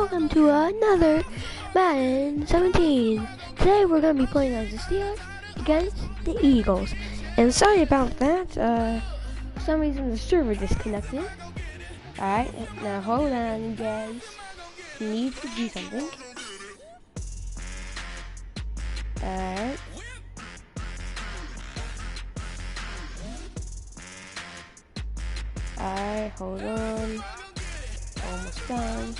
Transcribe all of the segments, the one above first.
welcome to another Madden 17. Today we're going to be playing as the Steelers against the Eagles. And sorry about that, for some reason the server disconnected. Alright, now hold on, you guys. You need to do something. Alright. Alright, hold on. Almost done.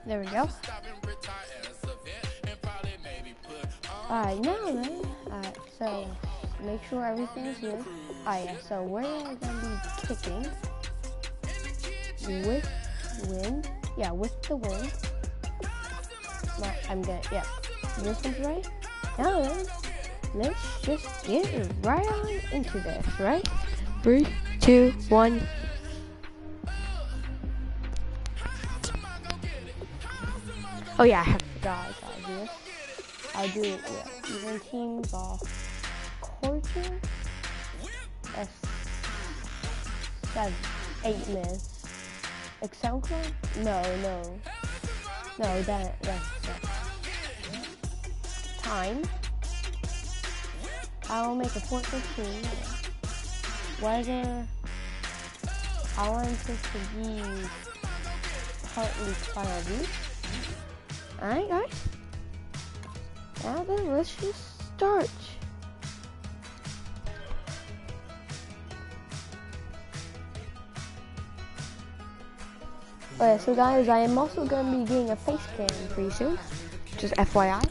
There we go. Alright, now then, so make sure everything's good. Yeah, so we're gonna be kicking with wind. Yeah, with the wind. No, this one's right. Now then, let's just get right on into this, right? 3, 2, 1. Oh yeah, I have forgot I do this. I'll do it, yeah. Even teams off culture. That's 8 minutes. Excel club? No, that's time. I'll make a 4:15. Whether I want it to be partly cloudy. Alright, guys. Now then, let's just start. Okay, so guys, I am also going to be getting a face cam pretty soon. Just FYI.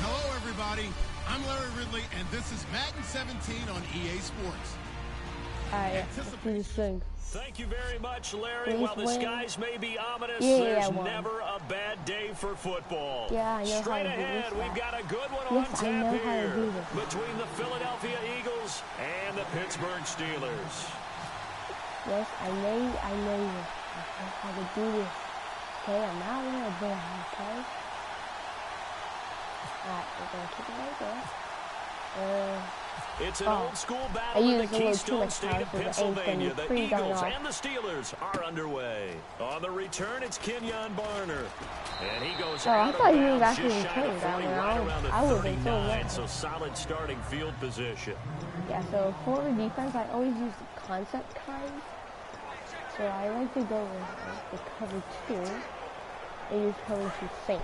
Hello everybody, I'm Larry Ridley and this is Madden 17 on EA Sports. Let's do this thing. Thank you very much, Larry. While the skies may be ominous, there's never a bad day for football. Yeah, I know Straight how to ahead, do this. we've got a good one on Yes, tap here between the Philadelphia Eagles and the Pittsburgh Steelers. Yes, I know how to do this. Okay, I'm not gonna do it, okay? Alright, we're gonna keep it right there. It's an old school battle in the Keystone State of Pennsylvania. The Eagles and the Steelers are underway. On the return, it's Kenyon Barner. And he goes out of bounds just shy of 40, right around the 39, so solid starting field position. Yeah, so for defense, I always use the concept card. So I like to go with the cover 2 and use cover 2 sync.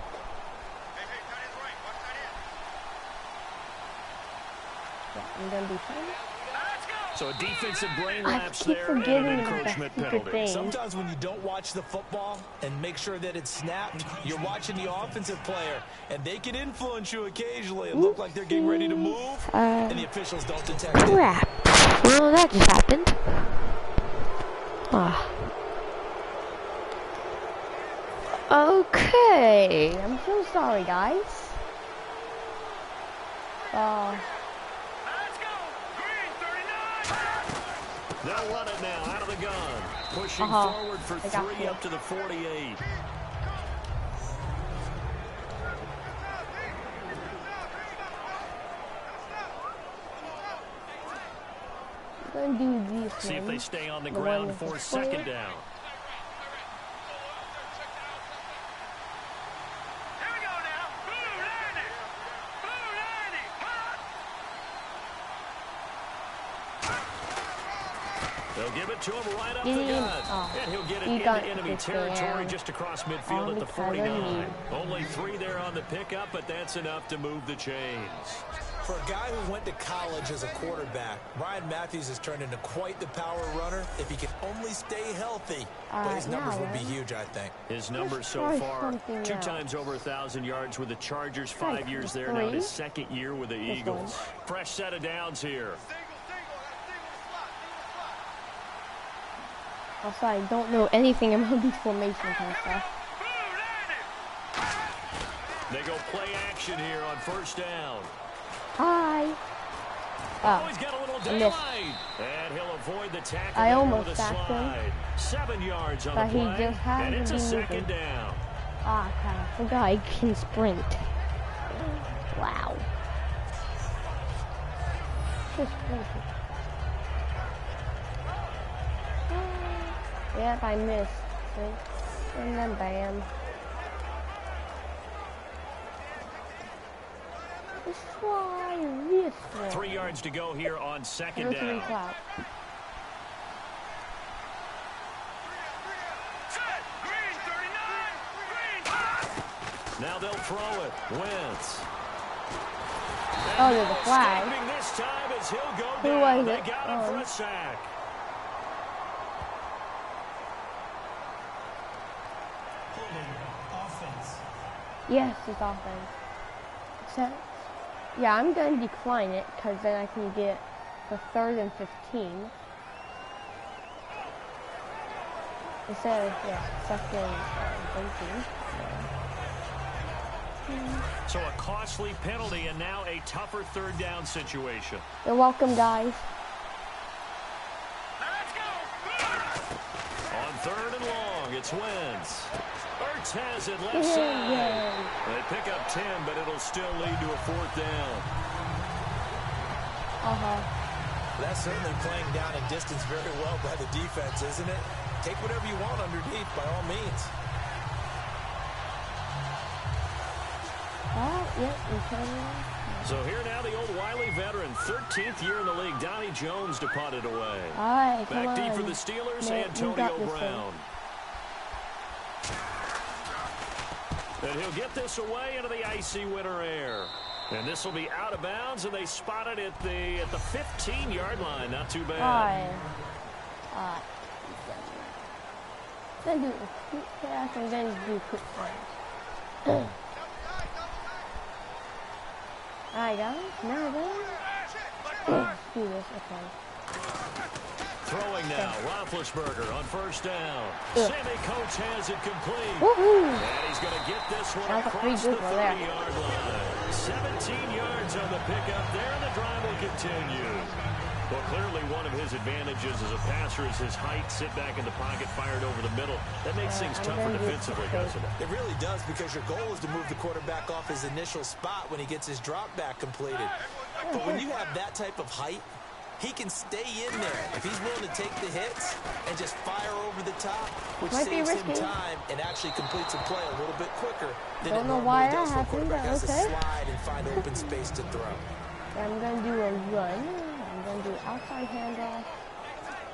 Yeah, I'm gonna be fine. So a defensive brain lapse there and an encroachment penalty. Sometimes when you don't watch the football and make sure that it's snapped, you're watching the offensive player, and they can influence you occasionally and look like they're getting ready to move, and the officials don't detect it. Crap. Well, that just happened. Okay. I'm so sorry, guys. They'll run it now, out of the gun. Pushing forward for 3 up to the 48. I'm gonna do these. See if they stay on the ground for 2nd down. They'll give it to him right up the gut. And he'll get it into enemy territory just across midfield at the 49. Only 3 there on the pickup, but that's enough to move the chains. For a guy who went to college as a quarterback, Ryan Matthews has turned into quite the power runner if he can only stay healthy. But his numbers would be huge, I think. His numbers so far, 2 times over 1,000 yards with the Chargers, 5 years there now, his second year with the Eagles. Fresh set of downs here. Also, I don't know anything about these formations and stuff. They go play action here on first down. Hi. Oh, he's got a little daylight. And he'll avoid the tackle. I almost sacked him. 7 yards on the play, and it's a second down. Ah, crap. The guy can sprint. Wow. Just crazy. Yep, I missed. See? And then bam. Let's try this one. 3 yards to go here on second down. Now they'll throw it. Wentz. Oh, there's a flag. This time as he'll go Who down. was They it? got him for a sack. Yes, it's offense. Except, yeah, I'm going to decline it because then I can get the 3rd and 15. Instead of, yeah, 2nd and 13. So a costly penalty and now a tougher 3rd down situation. You're welcome, guys. Let's go. On 3rd and long, it's Wentz. Ertz has it left side. They pick up 10, but it'll still lead to a 4th down. That's certainly playing down in distance very well by the defense, isn't it? Take whatever you want underneath, by all means. So here now the old wily veteran, 13th year in the league, Donnie Jones to punt it away. Back deep for the Steelers, Antonio Brown. And he'll get this away into the icy winter air. And this will be out of bounds, and they spot it at the 15-yard line. Not too bad. I'm going to do quick points. Alright, guys. Now then. Let's do this. Okay. Throwing now, Roethlisberger on first down. Sammy Coates has it complete. And he's going to get this one across the 30-yard line. 17 yards on the pickup there, and the drive will continue. Well, clearly one of his advantages as a passer is his height. Sit back in the pocket, fired over the middle. That makes things tougher defensively, doesn't it? It really does, because your goal is to move the quarterback off his initial spot when he gets his drop back completed. But when you have that type of height, he can stay in there if he's willing to take the hits and just fire over the top, which saves him time and actually completes a play a little bit quicker than it normally does when a quarterback has to slide and find open space to throw. I'm going to do a run. I'm going to do outside handoff.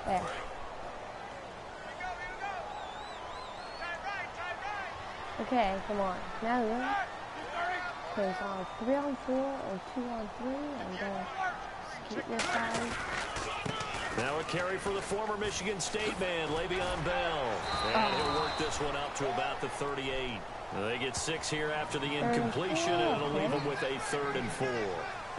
There. Okay, come on. Now then. Okay, so on 3-on-4 or 2-on-3. I'm going to keep this side. Now a carry for the former Michigan State man, Le'Veon Bell. And he'll work this one out to about the 38. They get 6 here after the incompletion, and it'll leave them with a 3rd and 4.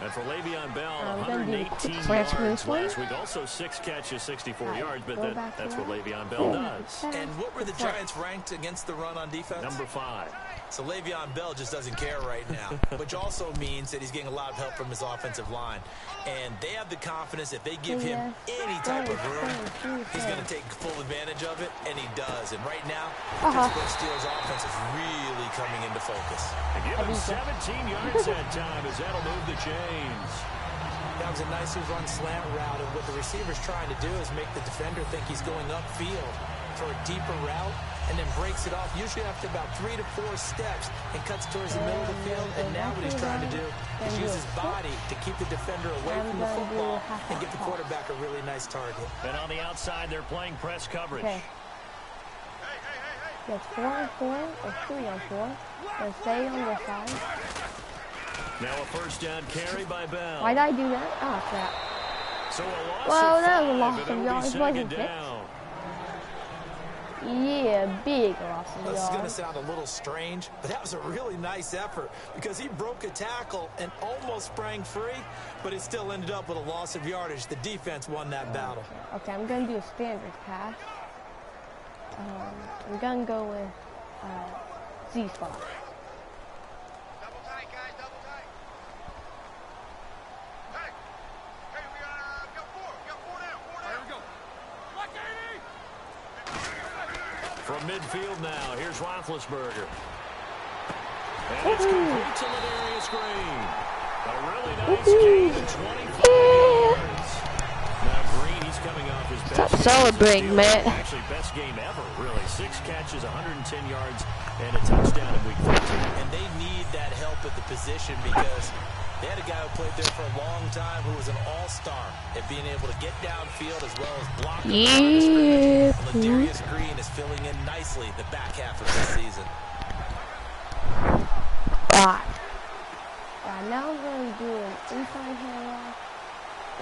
And for Le'Veon Bell, 118 yards last week. Also 6 catches, 64 yards, but that's what Le'Veon Bell does. And what were the Giants ranked against the run on defense? Number 5. So Le'Veon Bell just doesn't care right now, which also means that he's getting a lot of help from his offensive line. And they have the confidence if they give him any type of room, he's going to take full advantage of it, and he does. And right now, the Pittsburgh Steelers offense is really coming into focus. And give him 17 yards that time as that'll move the chains. That was a nicely run slant route, and what the receiver's trying to do is make the defender think he's going upfield for a deeper route, and then breaks it off, usually after about 3 to 4 steps, and cuts towards the middle of the field. And now what he's trying to do is use his body to keep the defender away from the football and give the quarterback a really nice target. And on the outside, they're playing press coverage. Okay. It's 4-on-4 or 3-on-4. And stay on the side. Now a first down carry by Bell. Why did I do that? Oh, crap. So a loss Well, of that was a 5, loss and of it'll yards, be wasn't second it? down. Yeah, big loss of This is going to yards. sound a little strange, but that was a really nice effort because he broke a tackle and almost sprang free, but it still ended up with a loss of yardage. The defense won that battle. Okay, I'm going to do a standard pass. I'm going to go with Z-spot. Double tight, guys, double tight. Hey, we got four. We got four down. There we go. What, Davey? From midfield now, here's Roethlisberger. And it's complete to Ladarius Green. A really nice gain of 25 yards. Now Green, he's coming off his best game. Celebrating, man. Actually, best game ever, really. 6 catches, 110 yards, and a touchdown in week 13. And they need that help at the position because they had a guy who played there for a long time who was an all-star at being able to get downfield as well as block the line of scrimmage. And Ladarius Green is filling in nicely the back half of this season. Now I'm going to do an inside handoff,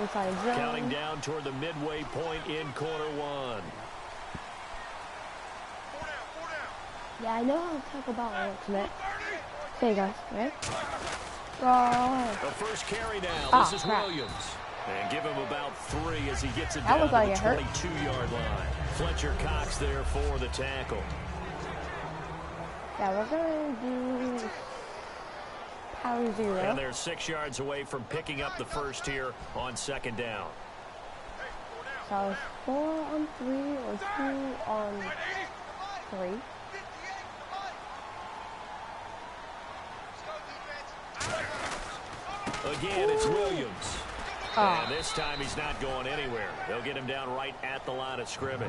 inside zone. Counting down toward the midway point in quarter 1. Yeah, I know how to talk about works, man. Hey, guys, right? Oh. The first carry now. Oh, This is crap. Williams. And give him about 3 as he gets it That down looked like to it the hurt. 22-yard line. Fletcher Cox there for the tackle. Yeah, we're going to do power 0. And they're 6 yards away from picking up the first here on second down. So it's 4 on 3 or 2 on 3. Again, it's Williams. Oh. And this time he's not going anywhere. They'll get him down right at the line of scrimmage.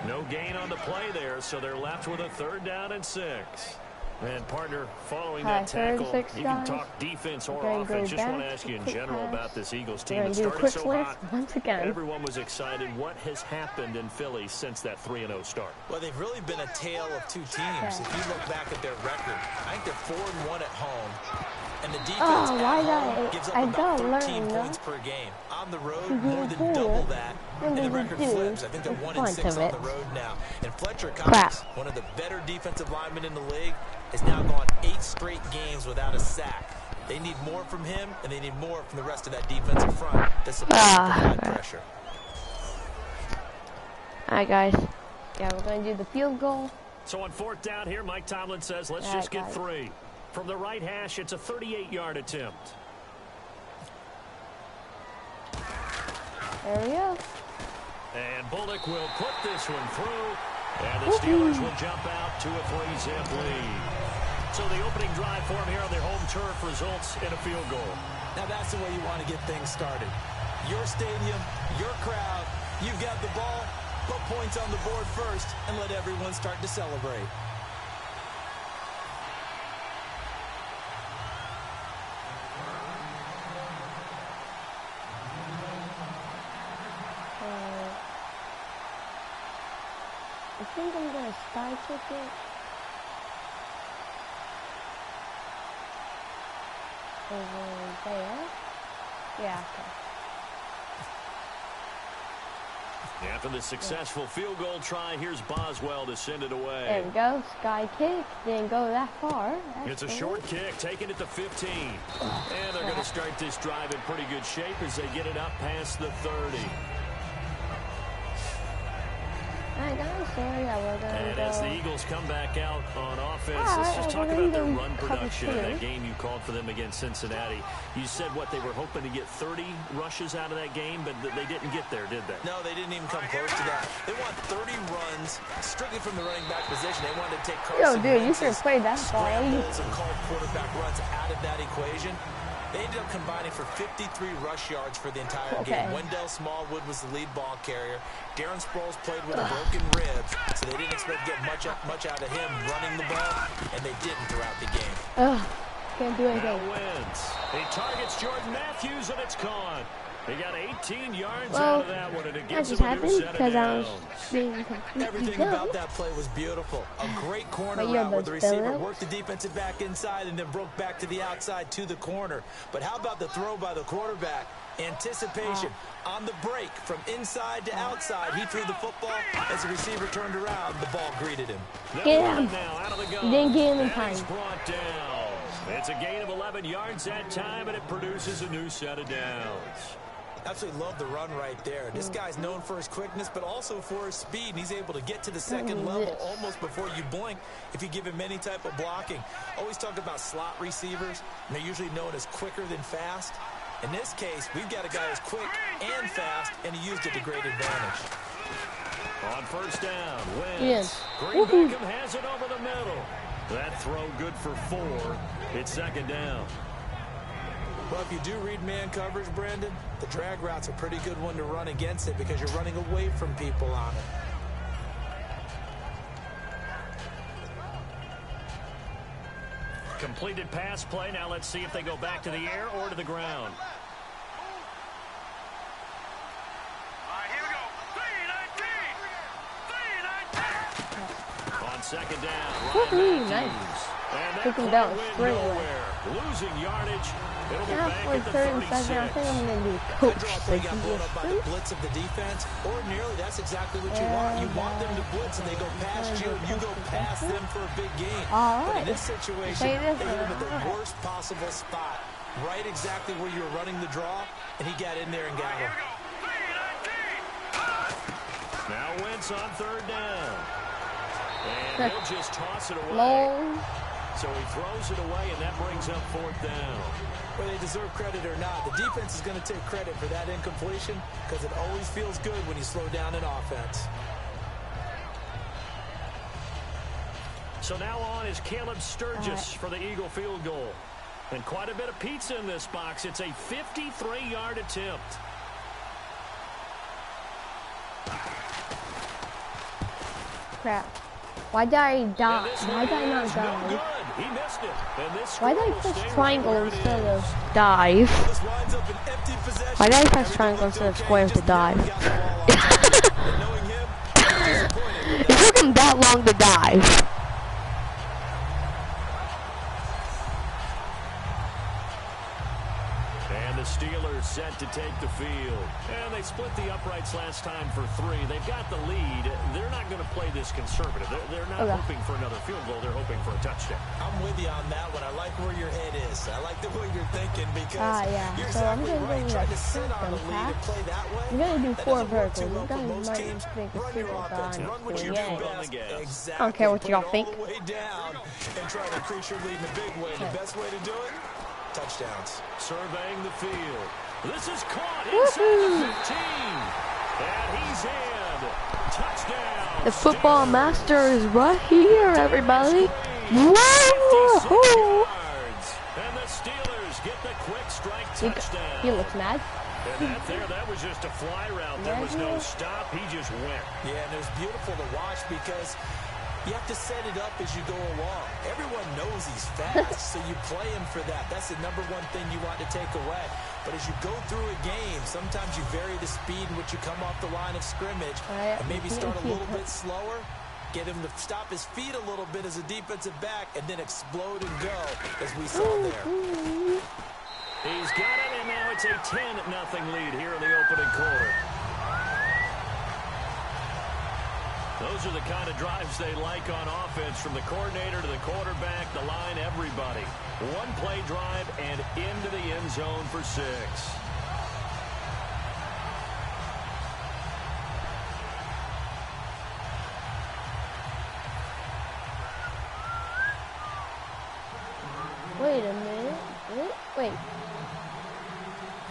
No gain on the play there, so they're left with a 3rd down and 6. And partner, following that tackle, you can talk defense or offense. Just want to ask you in general about this Eagles team. It started so hot. Once again. Everyone was excited. What has happened in Philly since that 3-0 start? Well, they've really been a tale of 2 teams. If you look back at their record, I think they're 4-1 at home. And the defense at home gives up about 13 points per game. On the road, more than double that. And the record flips. I think they're 1-6 on the road now. And Fletcher Cox, one of the better defensive linemen in the league, has now gone 8 straight games without a sack. They need more from him, and they need more from the rest of that defensive front to support the pressure. All right, guys. Yeah, we're going to do the field goal. So on 4th down here, Mike Tomlin says, let's just get 3. From the right hash, it's a 38-yard attempt. There we go. And Bullock will put this one through. And the Steelers will jump out to a 3-zip lead. So the opening drive for them here on their home turf results in a field goal. Now that's the way you want to get things started. Your stadium, your crowd, you've got the ball, put points on the board first, and let everyone start to celebrate. I think I'm going to sky kick it. Over there. Yeah, okay. After the successful field goal try, here's Boswell to send it away. There we go. Sky kick. Didn't go that far. It's a short kick, taking it to 15. And they're going to start this drive in pretty good shape as they get it up past the 30. Alright guys, so yeah, we're going to And go. as the Eagles come back out on offense, let's just talk about their run production in that game you called for them against Cincinnati. You said what, they were hoping to get 30 rushes out of that game, but they didn't get there, did they? No, they didn't even come close to that. They want 30 runs strictly from the running back position. They wanted to take Carson Yo, dude, you should have played that ball. scrambles and called quarterback runs out of that equation. They ended up combining for 53 rush yards for the entire game. Wendell Smallwood was the lead ball carrier. Darren Sproles played with a broken rib, so they didn't expect to get much out of him running the ball, and they didn't throughout the game. Can't do anything. Now wins. He targets Jordan Matthews, and it's gone. He got 18 yards out of that one, and it that gives just him a new happened set of because I was downs. being completely Everything dumb. about that play was beautiful. A great corner My route where the earbuds receiver fell out. worked the defensive back inside and then broke back to the outside to the corner. But how about the throw by the quarterback? Anticipation on the break from inside to outside. He threw the football. As the receiver turned around, the ball greeted him. Get him. Now out of the gun. You didn't get him in And time. he's brought down. It's a gain of 11 yards that time, and it produces a new set of downs. Absolutely love the run right there. This guy's known for his quickness, but also for his speed. And he's able to get to the second level almost before you blink if you give him any type of blocking. Always talk about slot receivers, and they're usually known as quicker than fast. In this case, we've got a guy who's quick and fast, and he used it to great advantage. On first down, Wentz. Yes. Green Beckham has it over the middle. That throw good for 4. It's second down. Well, if you do read man coverage, Brandon, the drag route's a pretty good one to run against it because you're running away from people on it. Completed pass play. Now let's see if they go back to the air or to the ground. All right, here we go. 3-19. On second down, Woohoo, Ryan Matthews. nice. And that Took him play down went straight away. nowhere. Losing yardage. It'll be Now back for at the 3rd and 36. 2nd, I think I'm going to do That coach. draw play got blown up by the blitz of the defense. Ordinarily, that's exactly what you want. You want them to blitz, and they go past you, and you go past them for a big gain. But in this situation, Say they this, hit him at the alright. worst possible spot, right exactly where you were running the draw, and he got in there and got him. Here we go. 3-19. Now Wentz on third down. And he'll just toss it away. Long. So he throws it away, and that brings up fourth down. Whether they deserve credit or not, the defense is going to take credit for that incompletion because it always feels good when you slow down an offense. So now on is Caleb Sturgis for the Eagle field goal. And quite a bit of pizza in this box. It's a 53-yard attempt. Crap. Why did I die? And this Why did I one not is no die? good. He missed it. And this Why did score I will press stay triangle where it instead is. of dive? This winds up an empty possession. Why did I press Everything triangle looked instead of okay, square to just never dive? got the ball on target. And knowing him, I'm disappointed with It that. took him that long to dive. And the Steelers set to take the field. And they split the uprights last time for 3. They've got the lead. They're not going to play this conservative. They're not hoping for another field goal. They're hoping for a touchdown. I'm with you on that one. I like where your head is. I like the way you're thinking because Yeah. you're So I'm exactly gonna right. do Trying like to sit on a shotgun lead and pass. play that way. I'm gonna do that 4 doesn't work too verticals. well You for guys most might teams. think it's Run your stupid, but offense. I'm Run what doing you it. do On the best. gas. Exactly. I don't care what Put y'all it think. all the way down and try to increase your lead in a big way. The best way to do it, touchdowns. Surveying the field. This is caught inside the 15. And he's in. Touchdown. The football Steelers. master is right here, everybody. 56 Whoa! yards. And the Steelers get the quick strike He touchdown. looks mad. And that was just a fly route. There was no stop. He just went. Yeah, and it was beautiful to watch because you have to set it up as you go along. Everyone knows he's fast, so you play him for that. That's the number one thing you want to take away. But as you go through a game, sometimes you vary the speed in which you come off the line of scrimmage and maybe start a little bit slower, get him to stop his feet a little bit as a defensive back, and then explode and go, as we saw there. He's got it, and now it's a 10-0 lead here in the opening quarter. Those are the kind of drives they like on offense, from the coordinator to the quarterback, the line, everybody. One-play drive and into the end zone for 6. Wait a minute. Wait,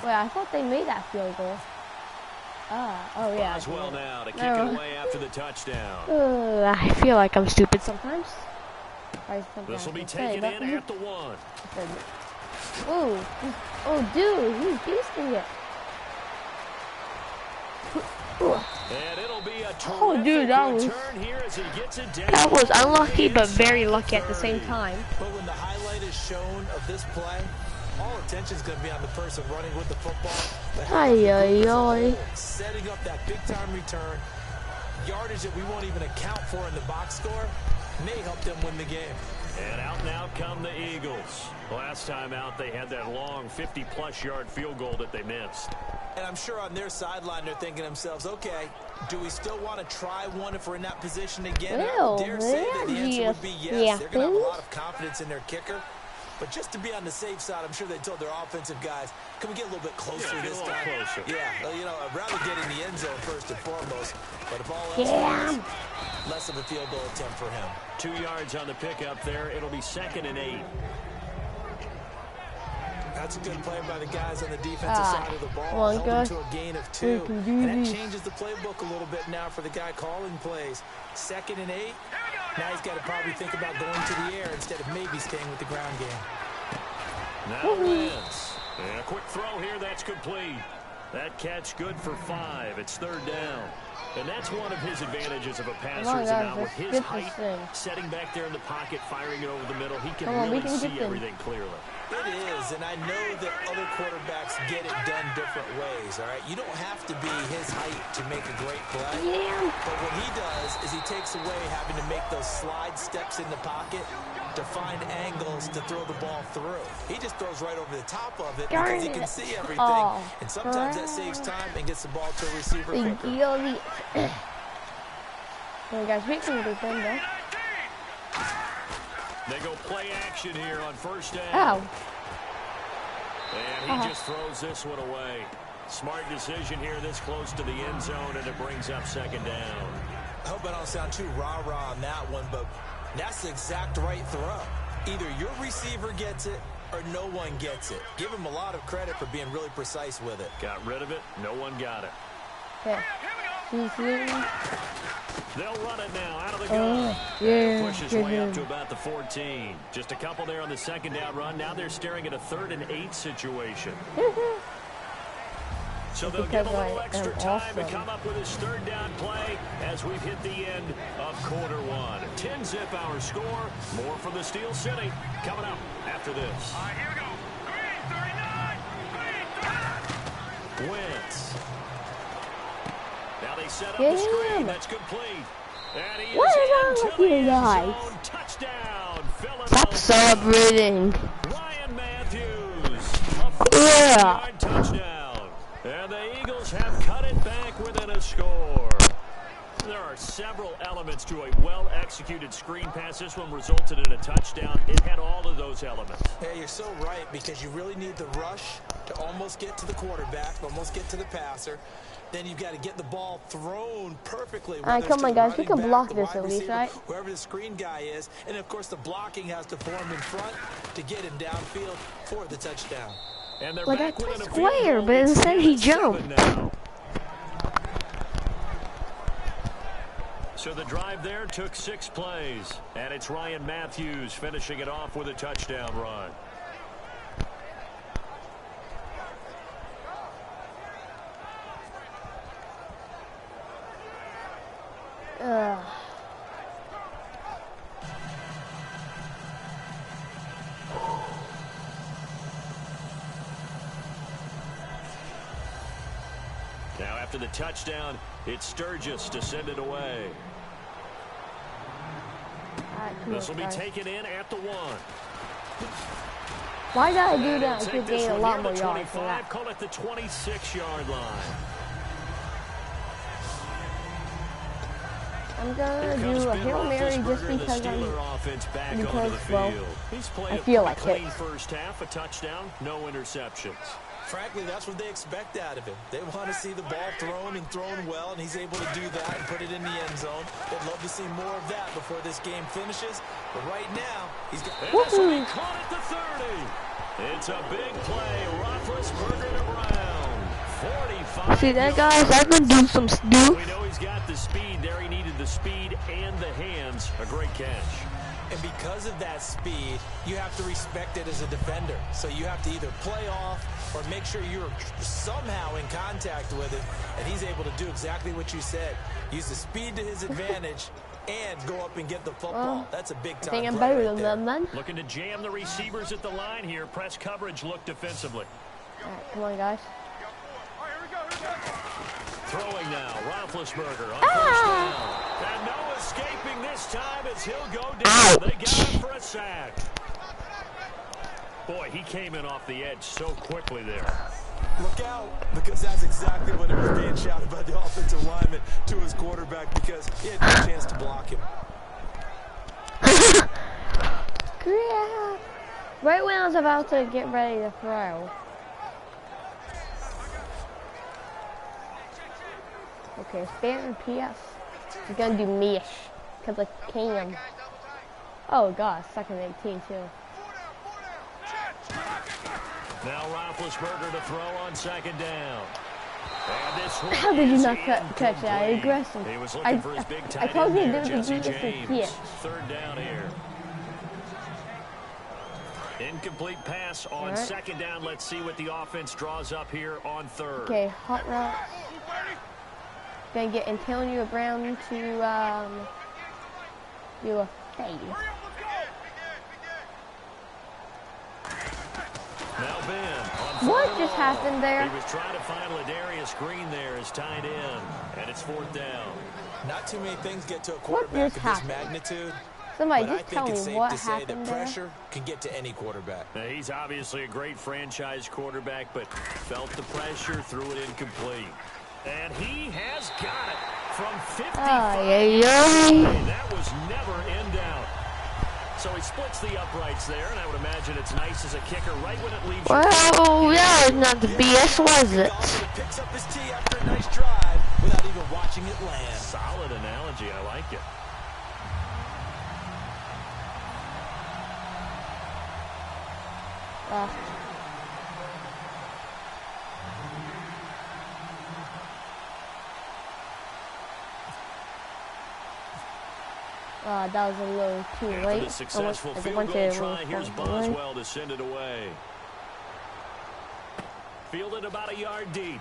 I thought they made that field goal. Oh yeah. Boswell now to kick it away after the touchdown. I feel like I'm stupid sometimes. This will be taken in at the 1. Oh, dude, he's beasting it. And it'll be a Oh, dude, that was return here as he gets it down. that was unlucky, but very lucky at the same time. But when the highlight is shown of this play, all attention's going to be on the person running with the football. But setting up that big-time return, yardage that we won't even account for in the box score, may help them win the game. And out come the Eagles. Last time out, they had that long 50-plus yard field goal that they missed. And I'm sure on their sideline, they're thinking to themselves, okay, do we still want to try one if we're in that position again? Well, I dare say that the answer would be yes. They're going to have a lot of confidence in their kicker. But just to be on the safe side, I'm sure they told their offensive guys, can we get a little bit closer this time? Closer. Yeah, you know, I'd rather get in the end zone first and foremost. But if all else fails, less of a field goal attempt for him. 2 yards on the pickup there. It'll be 2nd and 8. That's a good play by the guys on the defensive side of the ball. Held them to a gain of 2. And that changes the playbook a little bit now for the guy calling plays. 2nd and 8. Now he's got to probably think about going to the air instead of maybe staying with the ground game. Now Wentz. And a quick throw here. That's complete. That catch good for 5. It's 3rd down. And that's one of his advantages of a passer is now with his height, setting back there in the pocket, firing it over the middle. He can really see everything clearly. It is, and I know that other quarterbacks get it done different ways, all right? You don't have to be his height to make a great play. But what he does is he takes away having to make those slide steps in the pocket to find angles to throw the ball through. He just throws right over the top of it because he can see everything. And sometimes that saves time and gets the ball to a receiver quicker. Guys, we can defend that. They go play action here on 1st down. And he just throws this one away. Smart decision here this close to the end zone, and it brings up 2nd down. I hope I don't sound too rah-rah on that one, but that's the exact right throw. Either your receiver gets it or no one gets it. Give him a lot of credit for being really precise with it. Got rid of it. No one got it. Okay. They'll run it now out of the gun. Push his way up to about the 14. Just a couple there on the 2nd down run. Now they're staring at a 3rd and 8 situation. So they'll get a little extra time to come up with his 3rd down play as we've hit the end of quarter 1. 10-zip our score. More from the Steel City coming up after this. All right, here we go. 3, 39. Wentz. Now they set up the screen. That's complete. And he is into the end zone. Touchdown. Stop celebrating. Ryan Matthews. A 40-yard touchdown. And the Eagles have cut it back within a score. There are several elements to a well-executed screen pass. This one resulted in a touchdown. It had all of those elements. Yeah, you're so right, because you really need the rush to almost get to the quarterback, almost get to the passer. Then you've got to get the ball thrown perfectly. All right, come on, guys. We can block this at least, right? Whoever the screen guy is. And, of course, the blocking has to form in front to get him downfield for the touchdown. And they're I back pressed within a square, field but goal. instead he It's jumped. 7 now. So the drive there took 6 plays. And it's Ryan Matthews finishing it off with a touchdown run. Now after the touchdown, it's Sturgis to send it away. This will be taken in at the 1. Why did I do that? I Take could this gain a one lot near more the yards for 25, that. call it the 26-yard line. I'm gonna do a Hail Mary just because I feel like it. Clean first half, a touchdown, no interceptions. Frankly, that's what they expect out of him. They want to see the ball thrown and thrown well, and he's able to do that and put it in the end zone. They'd love to see more of that before this game finishes. But right now, he's got... And this will be caught at the 30. It's a big play. Roethlisberger to Brown. 45. See that, guys? I can do some We stuff. know he's got the speed there. He needed the speed and the hands. A great catch. And because of that speed, you have to respect it as a defender. So you have to either play off or make sure you're somehow in contact with it. And he's able to do exactly what you said. Use the speed to his advantage and go up and get the football. That's a big time. I think I'm better than them then. Looking to jam the receivers at the line here. Press coverage, look defensively. All right, come on, guys. Throwing now, Roethlisberger on first down. And no escaping this time as he'll go down. They got him for a sack. Boy, he came in off the edge so quickly there. Look out, because that's exactly what it was being shouted by the offensive lineman to his quarterback, because he had no chance to block him. Yeah. Right when I was about to get ready to throw. Okay, Stanton PS. He's gonna do mesh, because I can. Oh god, 2nd and 18 too. Now Roethlisberger to throw on 2nd down. And this one How did you not catch that? Aggressive. He was looking for his big tight I told you end to there, do Jesse this James. here. 3rd down here. Incomplete pass on 2nd down. Let's see what the offense draws up here on 3rd. Okay, hot routes. Gonna get Antonio Brown to do a fade. Now Ben. What just happened there? He was trying to find Ladarius Green there as tight end, and it's 4th down. Not too many things get to a quarterback of this magnitude. Somebody but just I tell think me it's safe what to say happened that there. pressure can get to any quarterback. Now, he's obviously a great franchise quarterback, but felt the pressure, threw it incomplete. And he has got it from 55. That was never in doubt. So he splits the uprights there, and I would imagine it's nice as a kicker right when it leaves. Well, that was not the BS, was it? Picks up his tee after a nice drive without even watching it land. Solid analogy. I like it. That was a little too late. The successful field goal try. Here's Boswell to send it away. Fielded about a yard deep.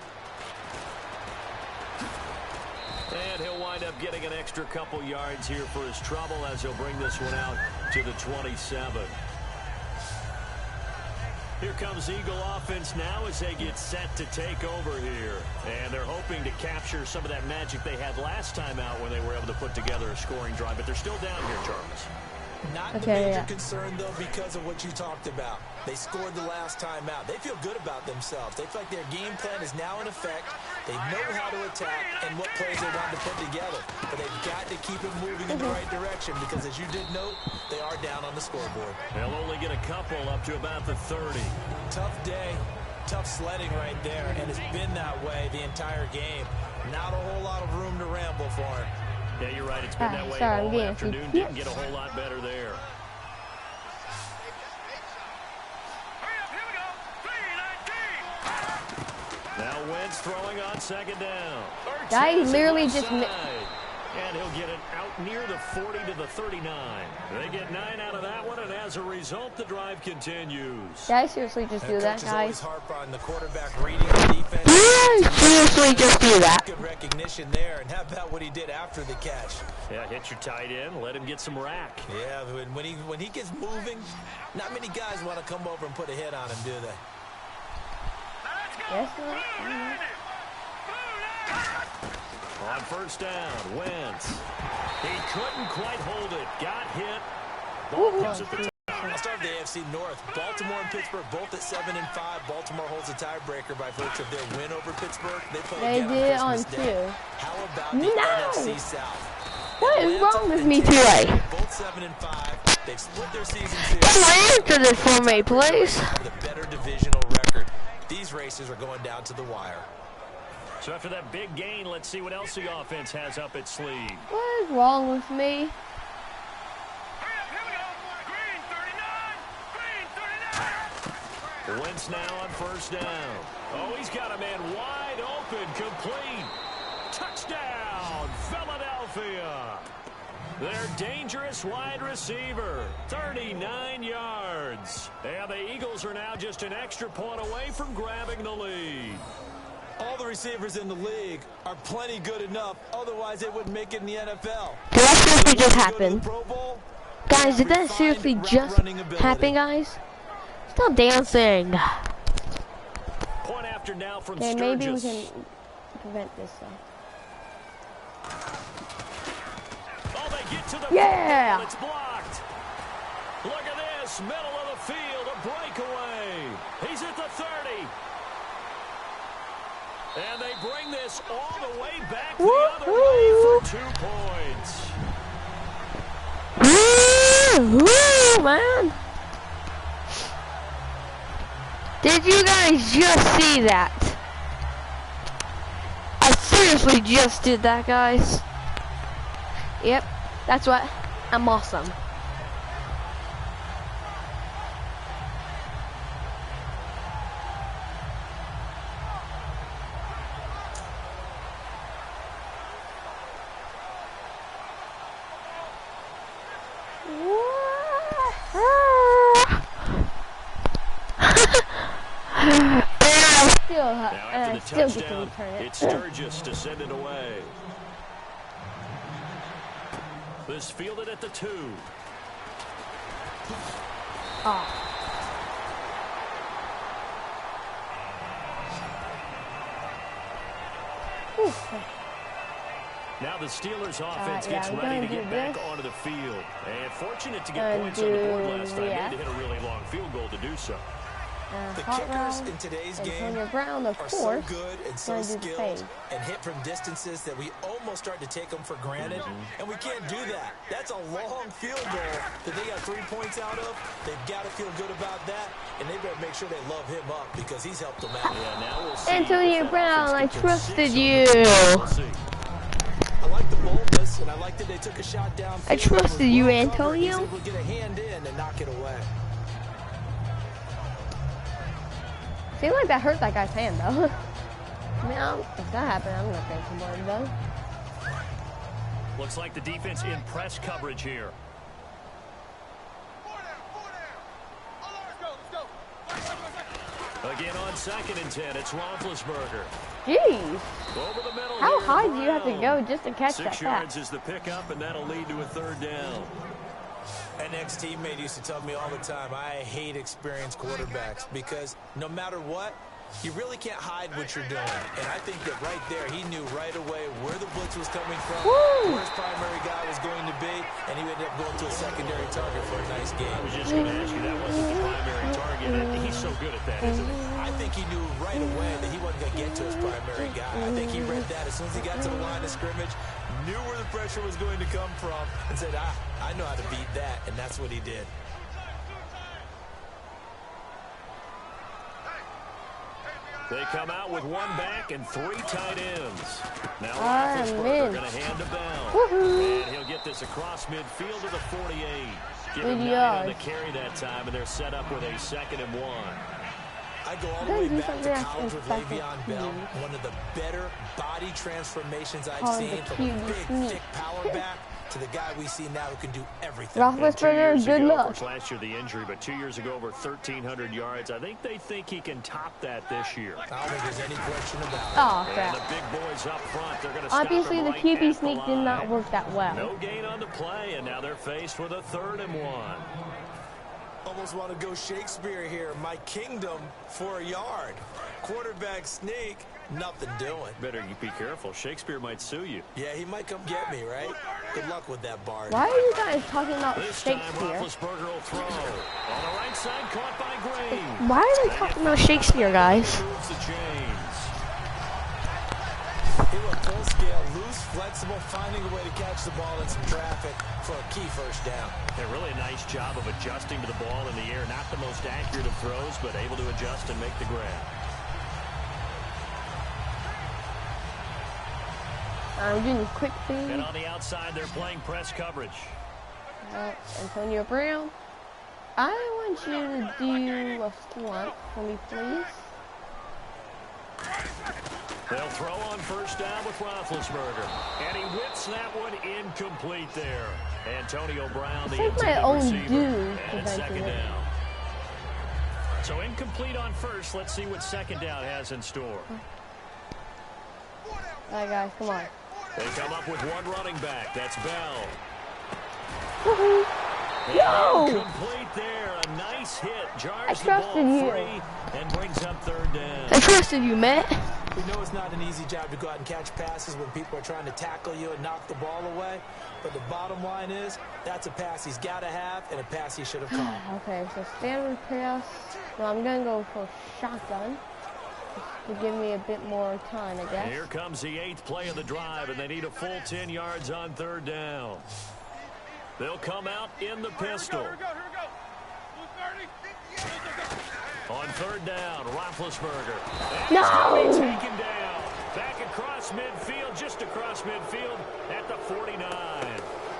And he'll wind up getting an extra couple yards here for his trouble as he'll bring this one out to the 27. Here comes Eagle offense now as they get set to take over here. And they're hoping to capture some of that magic they had last time out when they were able to put together a scoring drive. But they're still down here, Charles. Not the major concern, though, because of what you talked about. They scored the last time out. They feel good about themselves. They feel like their game plan is now in effect. They know how to attack and what plays they want to put together. But they've got to keep it moving in the right direction because, as you did note, they are down on the scoreboard. They'll only get a couple up to about the 30. Tough day. Tough sledding right there, and it's been that way the entire game. Not a whole lot of room to ramble for him. Yeah, you're right. It's been that way all afternoon. Didn't get a whole lot better there. Now Wentz throwing on 2nd down. Guy literally just... And he'll get it out near the 40 to the 39. They get 9 out of that one, and as a result, the drive continues. Yeah, I seriously just do that, guys. Harp on the quarterback reading the defense. Yeah, seriously just do that. Good recognition there, and how about what he did after the catch? Yeah, hit your tight end, let him get some rack. Yeah, when he gets moving, not many guys want to come over and put a hit on him, do they? Yes, sir. On 1st down, Wentz. He couldn't quite hold it. Got hit. Ball comes at the top. I'll start with the AFC North. Baltimore and Pittsburgh both at 7-5. Baltimore holds a tiebreaker by virtue of their win over Pittsburgh. They did it on 2. How about the NFC South? What is wrong with me today? Both 7-5. They've split their seasons here. Answer this for me, please. With a better divisional record. These races are going down to the wire. So after that big gain, let's see what else the offense has up its sleeve. What is wrong with me? Wentz now on 1st down. Oh, he's got a man wide open, complete. Touchdown, Philadelphia. Their dangerous wide receiver, 39 yards. And the Eagles are now just an extra point away from grabbing the lead. All the receivers in the league are plenty good enough. Otherwise, they wouldn't make it in the NFL. Did that seriously just happen? Guys, did that seriously just happen, guys? Stop dancing. Point after now from Okay, maybe we Sturgis. can prevent this though. Oh, they get to the Yeah! football. It's blocked. Look at this, middle of the field, a breakaway. He's at the 30. And they bring this all the way back the other way for 2 points. Woo, man. Did you guys just see that? I seriously just did that, guys. Yep, that's what. I'm awesome. Now after the touchdown, it's Sturgis to send it away. This fielded at the 2. Now the Steelers offense gets ready to get back onto the field. And fortunate to get points on the board last time. They had to hit a really long field goal to do so. The kickers in today's game are so good and so skilled and hit from distances that we almost start to take them for granted, and we can't do that. That's a long field goal that they got 3 points out of. They've got to feel good about that, and they better make sure they love him up because he's helped them out. Yeah, now we'll see. Antonio Brown, I trusted you. I like the boldness, and I like that they took a shot down. I trusted you, Antonio. He's able to get a hand in and knock it away. Seems like that hurt that guy's hand, though. I mean, if that happened, I'm gonna pay some more, though. Looks like the defense in press coverage here. 4 down. Oh, let's go. Again on 2nd and 10, it's Roethlisberger. Jeez. Over the middle How here, high do you have to Brown. go just to catch 6 that yards pass? is the pickup, and that'll lead to a 3rd down. An ex-teammate used to tell me all the time, I hate experienced quarterbacks because no matter what, you really can't hide what you're doing. And I think that right there, he knew right away where the blitz was coming from, where his primary guy was going to be, and he ended up going to a secondary target for a nice game. I was just going to ask you, that wasn't the primary target. He's so good at that, isn't he? I think he knew right away that he wasn't going to get to his primary guy. I think he read that as soon as he got to the line of scrimmage, knew where the pressure was going to come from, and said, I know how to beat that, and that's what he did. They come out with 1 back and 3 tight ends. Now Roethlisberger going to hand to Bell. And he'll get this across midfield to the 48. Give him 9 on the carry that time, and they're set up with a 2nd and 1. I go all the way back to college with Le'Veon Bell. One of the better body transformations I've seen from a big, thick power back to the guy we see now who can do everything. Roethlisberger, good luck. Last year the injury, but 2 years ago over 1,300 yards. I think they think he can top that this year. I don't think there's any question about it. Oh, And crap. the big boys up front, they're going to stop Obviously, him the right QB at sneak the did line. not work that well. No gain on the play, and now they're faced with a 3rd and 1. Almost want to go Shakespeare here. My kingdom for a yard. Quarterback sneak, nothing doing. Better you be careful. Shakespeare might sue you. Yeah, he might come get me, right? Good luck with that, Bard. Why are you guys talking about This time, Shakespeare? Roethlisberger will throw. On the right side, caught by Green. Why are they talking about Shakespeare, guys? Moves the chains. He went full scale, loose, flexible, finding a way to catch the ball in some traffic for a key 1st down. Yeah, really a nice job of adjusting to the ball in the air. Not the most accurate of throws, but able to adjust and make the grab. I'm doing a quick And thing. on the outside, they're playing press coverage. Antonio Brown, I want you to do a flunk for me, please. They'll throw on 1st down with Roethlisberger. And he whips that one incomplete there. Antonio Brown, the It's like my intended own receiver, dude and 2nd preventing it. down. So incomplete on 1st. Let's see what 2nd down has in store. All right, guys, come on. They come up with one running back. That's Bell. Woohoo! Yo! Complete there. A nice hit. I Jars the trusted ball you. free and brings up third down. I trusted you, Matt. We know it's not an easy job to go out and catch passes when people are trying to tackle you and knock the ball away. But the bottom line is, that's a pass he's got to have and a pass he should have caught. Okay, so standard pass. Well, I'm going to go for shotgun to give me a bit more time, I guess. Here comes the 8th play of the drive, and they need a full 10 yards on third down. They'll come out in the pistol. Here we go. Blue 30. On third down, Roethlisberger. No! Taken down. Back across midfield, just across midfield at the 49.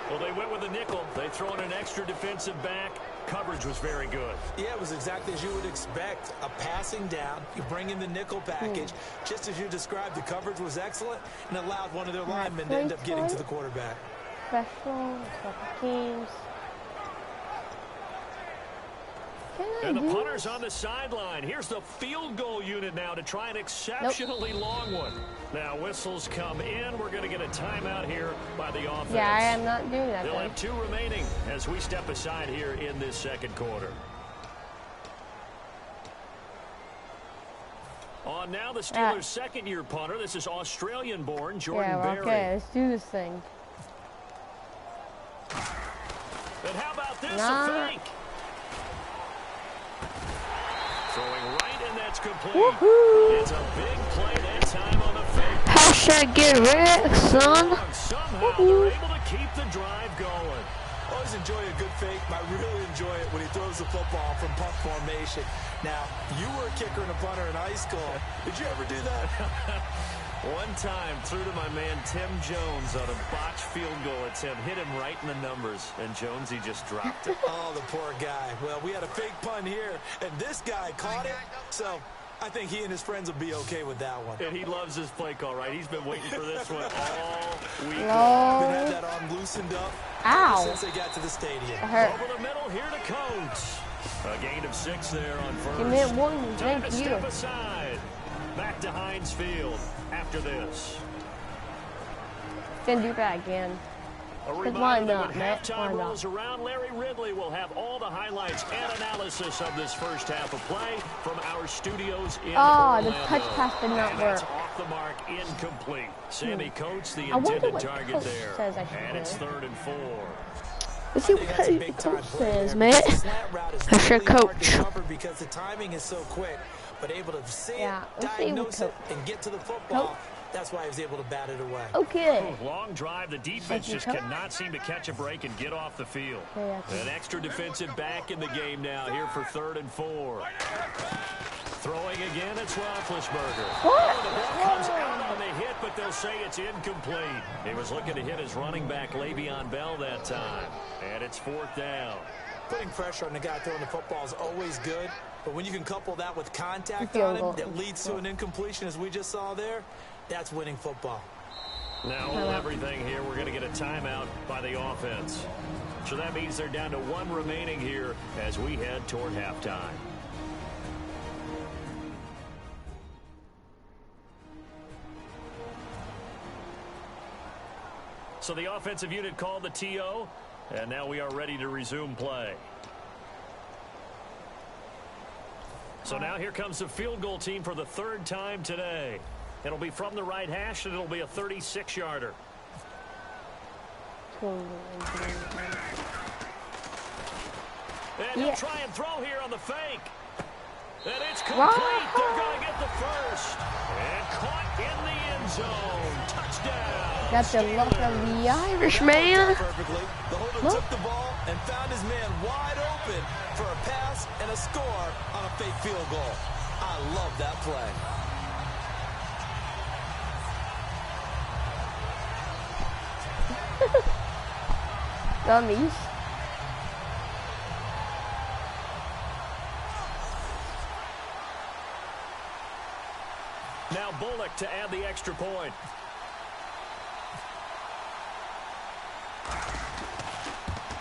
Well, they went with a nickel. They throw in an extra defensive back. Coverage was very good. Yeah, it was exactly as you would expect. A passing down. You bring in the nickel package. Just as you described, the coverage was excellent and allowed one of their linemen to end up getting to the quarterback. Special, special teams. And the punter's on the sideline. Here's the field goal unit now to try an exceptionally long one. Now whistles come in. We're going to get a timeout here by the offense. Yeah, I am not doing that. They'll have 2 remaining as we step aside here in this second quarter. On now the Steelers' second-year punter. This is Australian-born Jordan Berry. Okay, let's do this thing. And how about this? A fake. Throwing right, and that's complete. It's a big play that time on the fake. Hashtag get wrecked, son. Somehow they're able to keep the drive going. Always enjoy a good fake. I really enjoy it when he throws the football from punt formation. Now, you were a kicker and a punter in high school. Did you ever do that? One time, threw to my man Tim Jones on a botched field goal attempt. Hit him right in the numbers, and Jonesy just dropped it. Oh, the poor guy. Well, we had a fake punt here, and this guy caught it. So I think he and his friends will be okay with that one. And he loves his play call, right? He's been waiting for this one all week. Been had that arm loosened up since they got to the stadium. Over the middle, here to Coates. A gain of 6 there on first. Give me one, Time thank to you. step aside. Back to Heinz Field after this. Gonna do that again. A why reminder that not, when Matt? halftime Why not? rolls around, Larry Ridley will have all the highlights and analysis of this first half of play from our studios in Orlando. The touch pass did not and work. that's off the mark, incomplete. Sammy Coates, the I wonder intended what target Coach there. says I should And it's do. 3rd and 4. Let's see what Coach says, Matt. I should coach. Because the timing is so quick, but able to see Yeah, it, let's see what diagnose it, and get to the football. That's why he was able to bat it away. Okay. Long drive. The defense just cannot seem to catch a break and get off the field. An extra defensive back in the game now here for 3rd and 4. Throwing again, it's Roethlisberger. What? The ball comes out on the hit, but they'll say it's incomplete. He was looking to hit his running back, Le'Veon Bell, that time. And it's 4th down. Putting pressure on the guy throwing the football is always good, but when you can couple that with contact on him that leads to an incompletion, as we just saw there, that's winning football. Now, everything here, we're going to get a timeout by the offense. So that means they're down to 1 remaining here as we head toward halftime. So the offensive unit called the TO, and now we are ready to resume play. So now here comes the field goal team for the 3rd time today. It'll be from the right hash, and it'll be a 36-yarder. And he'll try and throw here on the fake. And it's complete. They're going to get the first. And caught in the end zone. Touchdown. Got the luck of the Irishman. Perfectly. The holder took the ball and found his man wide open for a pass and a score on a fake field goal. I love that play. Dummies. Now Bullock to add the extra point.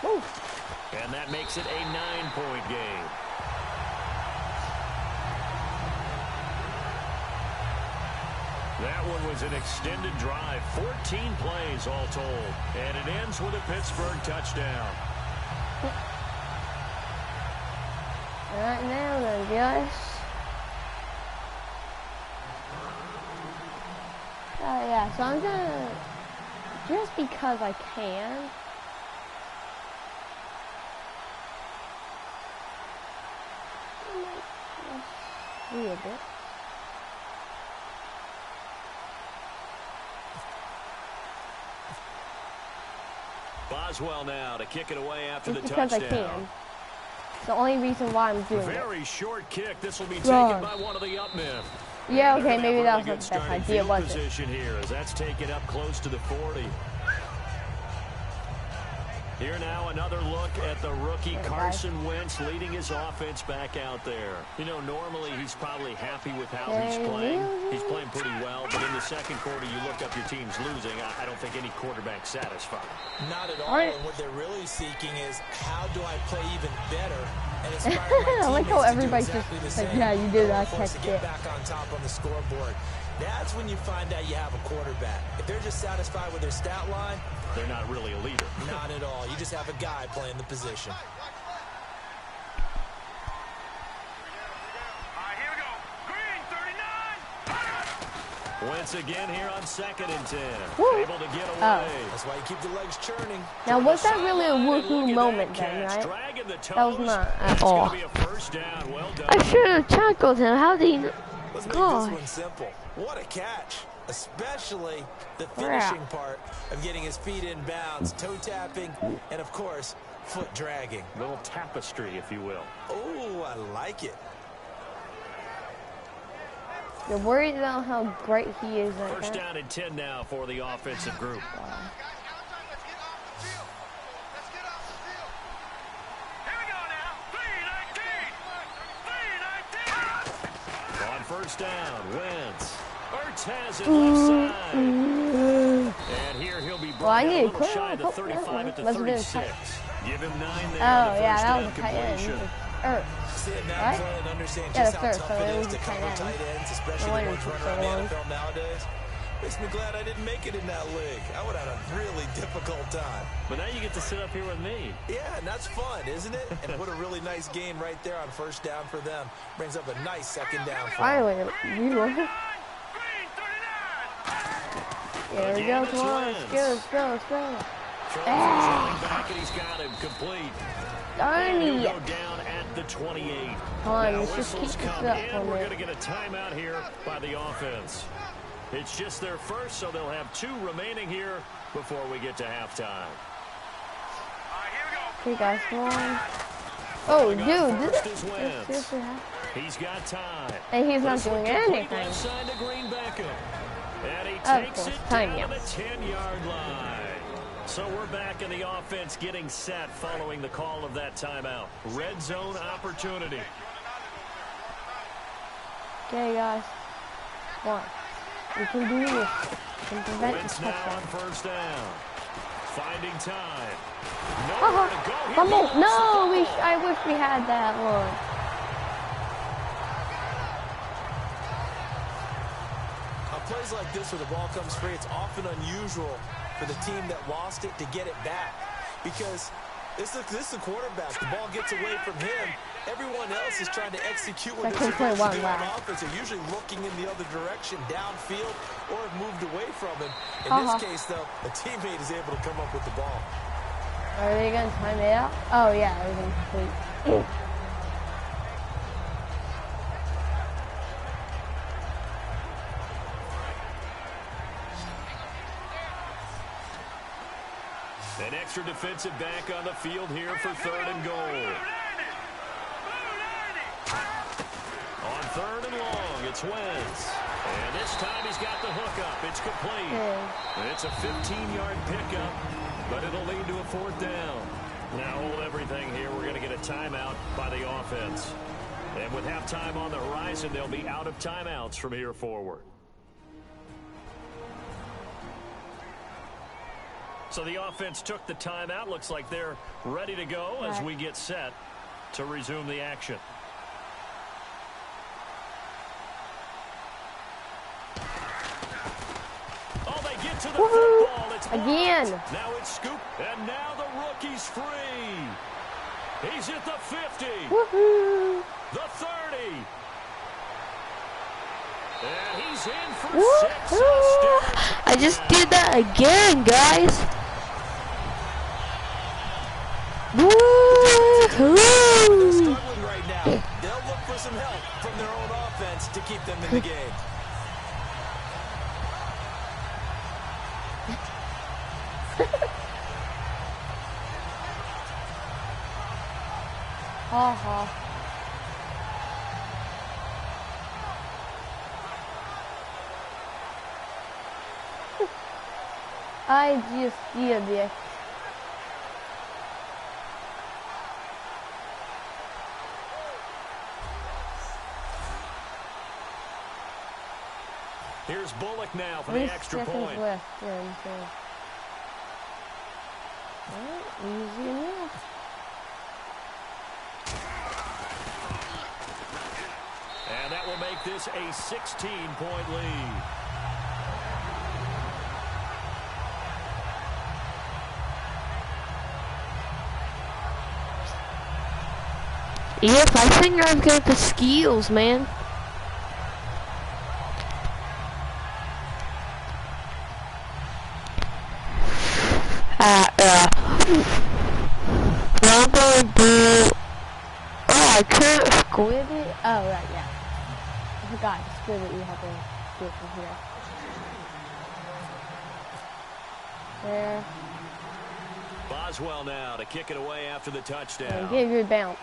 Woo. And that makes it a 9-point game. That one was an extended drive, 14 plays all told, and it ends with a Pittsburgh touchdown. All right, now then, guys. Yeah, so I'm gonna, just because I can, a little bit. Boswell now to kick it away after Just the because touchdown. I can. It's the only reason why I'm doing it. Very short kick. This will be taken by one of the up men. Yeah, okay, maybe that was not the best idea, was it? Position here as that's taken up close to the 40. Here now, another look at the rookie Carson Wentz leading his offense back out there. You know, normally he's probably happy with how he's playing. He's playing pretty well, but in the second quarter, you look up your team's losing. I don't think any quarterback's satisfied. Not at all. And what they're really seeking is, how do I play even better and inspire my teammates I like how everybody's to do exactly just the like, same. yeah, you did that, To catch get it. back on top on the scoreboard. That's when you find out you have a quarterback. If they're just satisfied with their stat line, they're not really a leader. Not at all. You just have a guy playing the position. All right, here we go. Green, 39. Wentz again here on 2nd and 10. Woo. Able to get away. That's why you keep the legs churning. Now, was that really a woohoo moment then, right? That was not at all. Well done. I should have tackled him. How did he... Let's make this one simple. What a catch. Especially the finishing part of getting his feet in bounds, toe tapping, and of course, foot dragging. Little tapestry, if you will. Oh, I like it. You're worried about how great he is right First now. down and 10 now for the offensive group. On first down, Wentz. Ertz has it left side. And here he'll be brought down a little shy of the 35 at the 36. Give him 9 there. Oh, yeah, that was a tight end. Seeing that Right? play and understand Yeah, just the how first, tough so it it is was to a tight cover end. tight ends, especially No the wonder ones it took running around so the NFL nowadays. Makes me glad I didn't make it in that league. I would have had a really difficult time. But now you get to sit up here with me. Yeah, and that's fun, isn't it? And put a really nice game right there on first down for them. Brings up a nice second down for them. Finally, you were. There we go, come on, let's go. Back and he's got him complete. Darn He'll it. go down at the 28. Come on, Now let's just keep whistles this come up in. for a We're minute. going to get a timeout here by the offense. It's just their first, so they'll have 2 remaining here before we get to halftime. Okay, guys, come on. Oh, dude, First this is Wentz. seriously happened. He's got time. And he's not This one doing complete anything. left side to Green Beckham. And he Of takes course, it time down out. the 10-yard line. So we're back in the offense getting set following the call of that timeout. Red zone opportunity. Okay, guys. Come on. We can do this. We can prevent the Wentz now touchdown. on first down. Finding time. Uh-huh. Nowhere to go. He Fumble. lost No, the ball. I wish we had that one. On plays like this where the ball comes free, it's often unusual for the team that lost it to get it back. Because this is the quarterback. The ball gets away from him. Everyone else is trying to execute what they're Second play, supposed to do one on left. offense. They're usually looking in the other direction, downfield, or have moved away from him. In Uh-huh. this case, though, a teammate is able to come up with the ball. Are they going to time it out? Oh, yeah, it was incomplete. An extra defensive back on the field here for 3rd and goal. On 3rd and long, it's Wentz. And this time he's got the hook up. It's complete. And it's a 15-yard pickup, but it'll lead to a 4th down. Now hold everything here. We're going to get a timeout by the offense. And with halftime on the horizon, they'll be out of timeouts from here forward. So the offense took the timeout. Looks like they're ready to go as we get set to resume the action. Again. Now it's scoop, and now the rookie's free. He's at the 50. Woohoo! The 30. And he's in for 6. I just did that again, guys. Woohoo! They're struggling right now. They'll look for some help from their own offense to keep them in the game. I just did it. Here's Bullock now for the extra point. Left, easy enough. And that will make this a 16-point lead. Yep, I think I've got the skills, man. I can't squid it. Oh, right, yeah. I forgot to squid it. You have to do it from here. There. Boswell now to kick it away after the touchdown. Get a good bounce.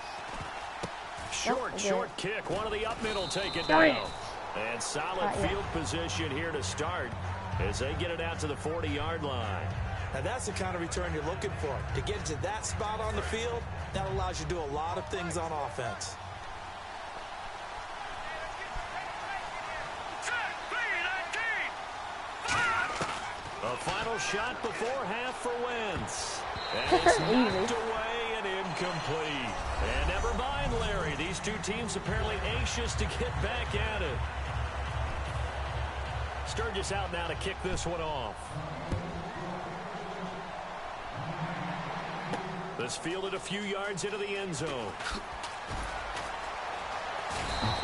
Short kick. One of the up middle take it down. And solid field position here to start as they get it out to the 40-yard line. Now that's the kind of return you're looking for. To get to that spot on the field, that allows you to do a lot of things on offense. A final shot before half for Wentz. And it's knocked away and incomplete. And never mind, Larry. These two teams apparently anxious to get back at it. Sturgis out now to kick this one off. This fielded a few yards into the end zone.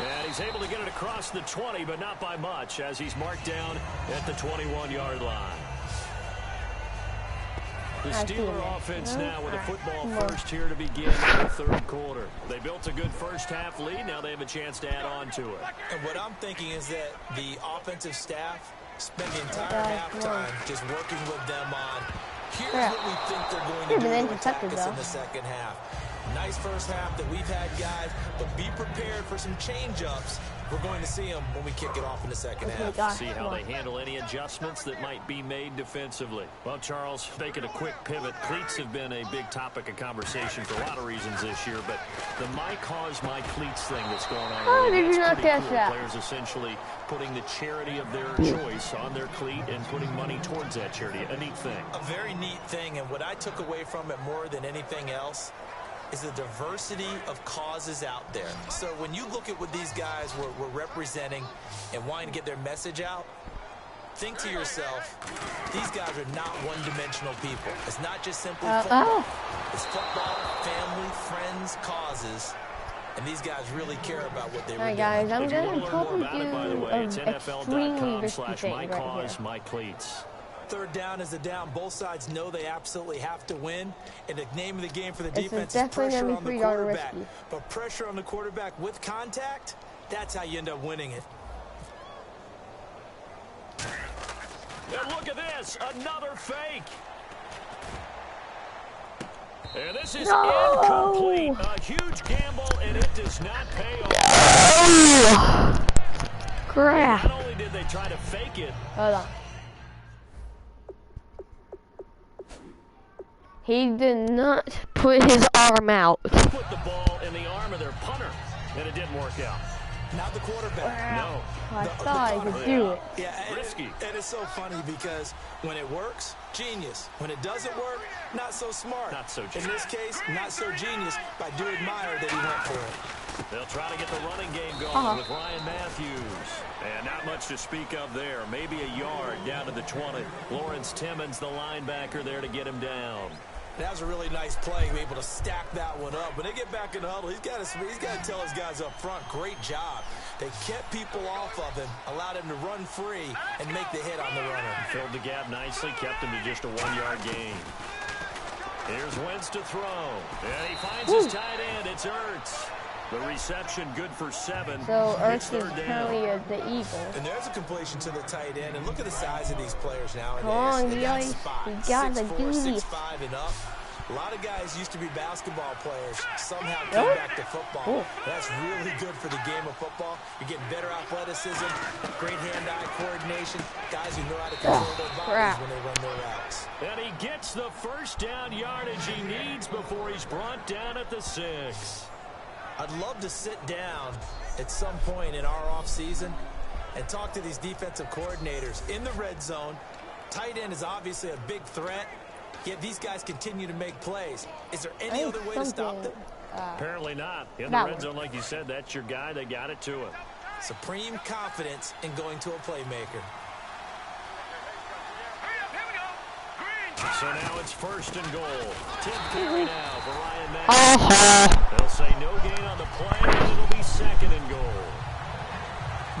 And he's able to get it across the 20, but not by much, as he's marked down at the 21-yard line. The Steeler offense now with a football first here to begin the third quarter. They built a good first-half lead. Now they have a chance to add on to it. And what I'm thinking is that the offensive staff spent the entire halftime just working with them on here's what we think they're going to do to attack us in the second half. Nice first half that we've had, guys, but be prepared for some change-ups. We're going to see them when we kick it off in the second half. See how they handle any adjustments that might be made defensively. Well, Charles, making a quick pivot, cleats have been a big topic of conversation for a lot of reasons this year, but the my cause, my cleats thing that's going on, that's pretty cool. Players essentially putting the charity of their choice on their cleat and putting money towards that charity. A neat thing. A very neat thing, and what I took away from it more than anything else is the diversity of causes out there. So when you look at what these guys were representing and wanting to get their message out, think to yourself, these guys are not one-dimensional people. It's not just simply football. It's football, family, friends, causes. And these guys really care about what they were doing. Guys, I'm going to probably do by the way, it's NFL.com/mycause/mycleats. Third down is the down. Both sides know they absolutely have to win. And the name of the game for the defense is pressure on the quarterback. But pressure on the quarterback with contact, that's how you end up winning it. And look at this, another fake. And this is incomplete. A huge gamble, and it does not pay off. Crap. Not only did they try to fake it. Hold on. He did not put his arm out. Put the ball in the arm of their punter, and it didn't work out. Not the quarterback. No. I thought I could do it. Yeah, risky. And it's so funny because when it works, genius. When it doesn't work, not so smart. Not so genius. In this case, not so genius, but I do admire that he went for it. They'll try to get the running game going with Ryan Matthews. And not much to speak of there. Maybe a yard down to the 20. Lawrence Timmons, the linebacker, there to get him down. That was a really nice play, able to stack that one up. When they get back in the huddle, he's got to tell his guys up front, great job. They kept people off of him, allowed him to run free, and make the hit on the runner. Filled the gap nicely, kept him to just a 1-yard gain. Here's Wentz to throw. And he finds his tight end. It's Ertz. The reception good for 7. So Ertz is currently the Eagles. And there's a completion to the tight end. And look at the size of these players nowadays. Come on, guys. We got to do this. 6'5" and up. A lot of guys used to be basketball players. Somehow came back to football. That's really good for the game of football. You're getting better athleticism, great hand-eye coordination. Guys who know how to control their bodies when they run their routes. And he gets the first down yardage he needs before he's brought down at the 6. I'd love to sit down at some point in our offseason and talk to these defensive coordinators in the red zone. Tight end is obviously a big threat, yet these guys continue to make plays. Is there any other way to stop them? Apparently not. In the red zone, like you said, that's your guy. They got it to him. Supreme confidence in going to a playmaker. So now it's 1st and goal. 10th carry now for Ryan Matthews. They'll say no gain on the play, and it'll be 2nd and goal.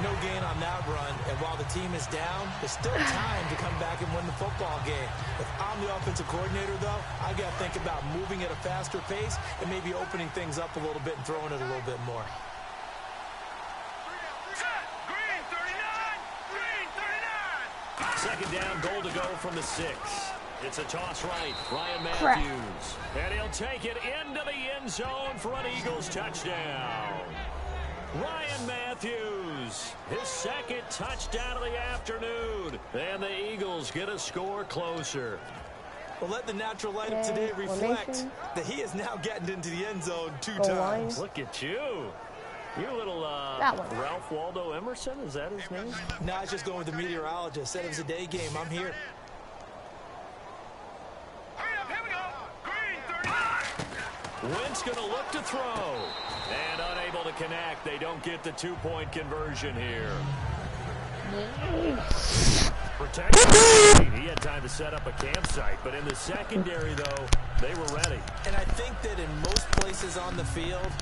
No gain on that run, and while the team is down, there's still time to come back and win the football game. If I'm the offensive coordinator, though, I got to think about moving at a faster pace and maybe opening things up a little bit and throwing it a little bit more. Green 39. 2nd down, goal to go from the 6. It's a toss right, Ryan Matthews. And he'll take it into the end zone for an Eagles touchdown. Ryan Matthews, his 2nd touchdown of the afternoon. And the Eagles get a score closer. Well, let the natural light of today reflect that he is now getting into the end zone 2 times. Look at you. You little Ralph Waldo Emerson, is that his name? No, I was just going with the meteorologist. Said it was a day game. I'm here. Wentz going to look to throw. And unable to connect. They don't get the 2-point conversion here. Protection. He had time to set up a campsite. But in the secondary, though, they were ready. And I think that in most places on the field,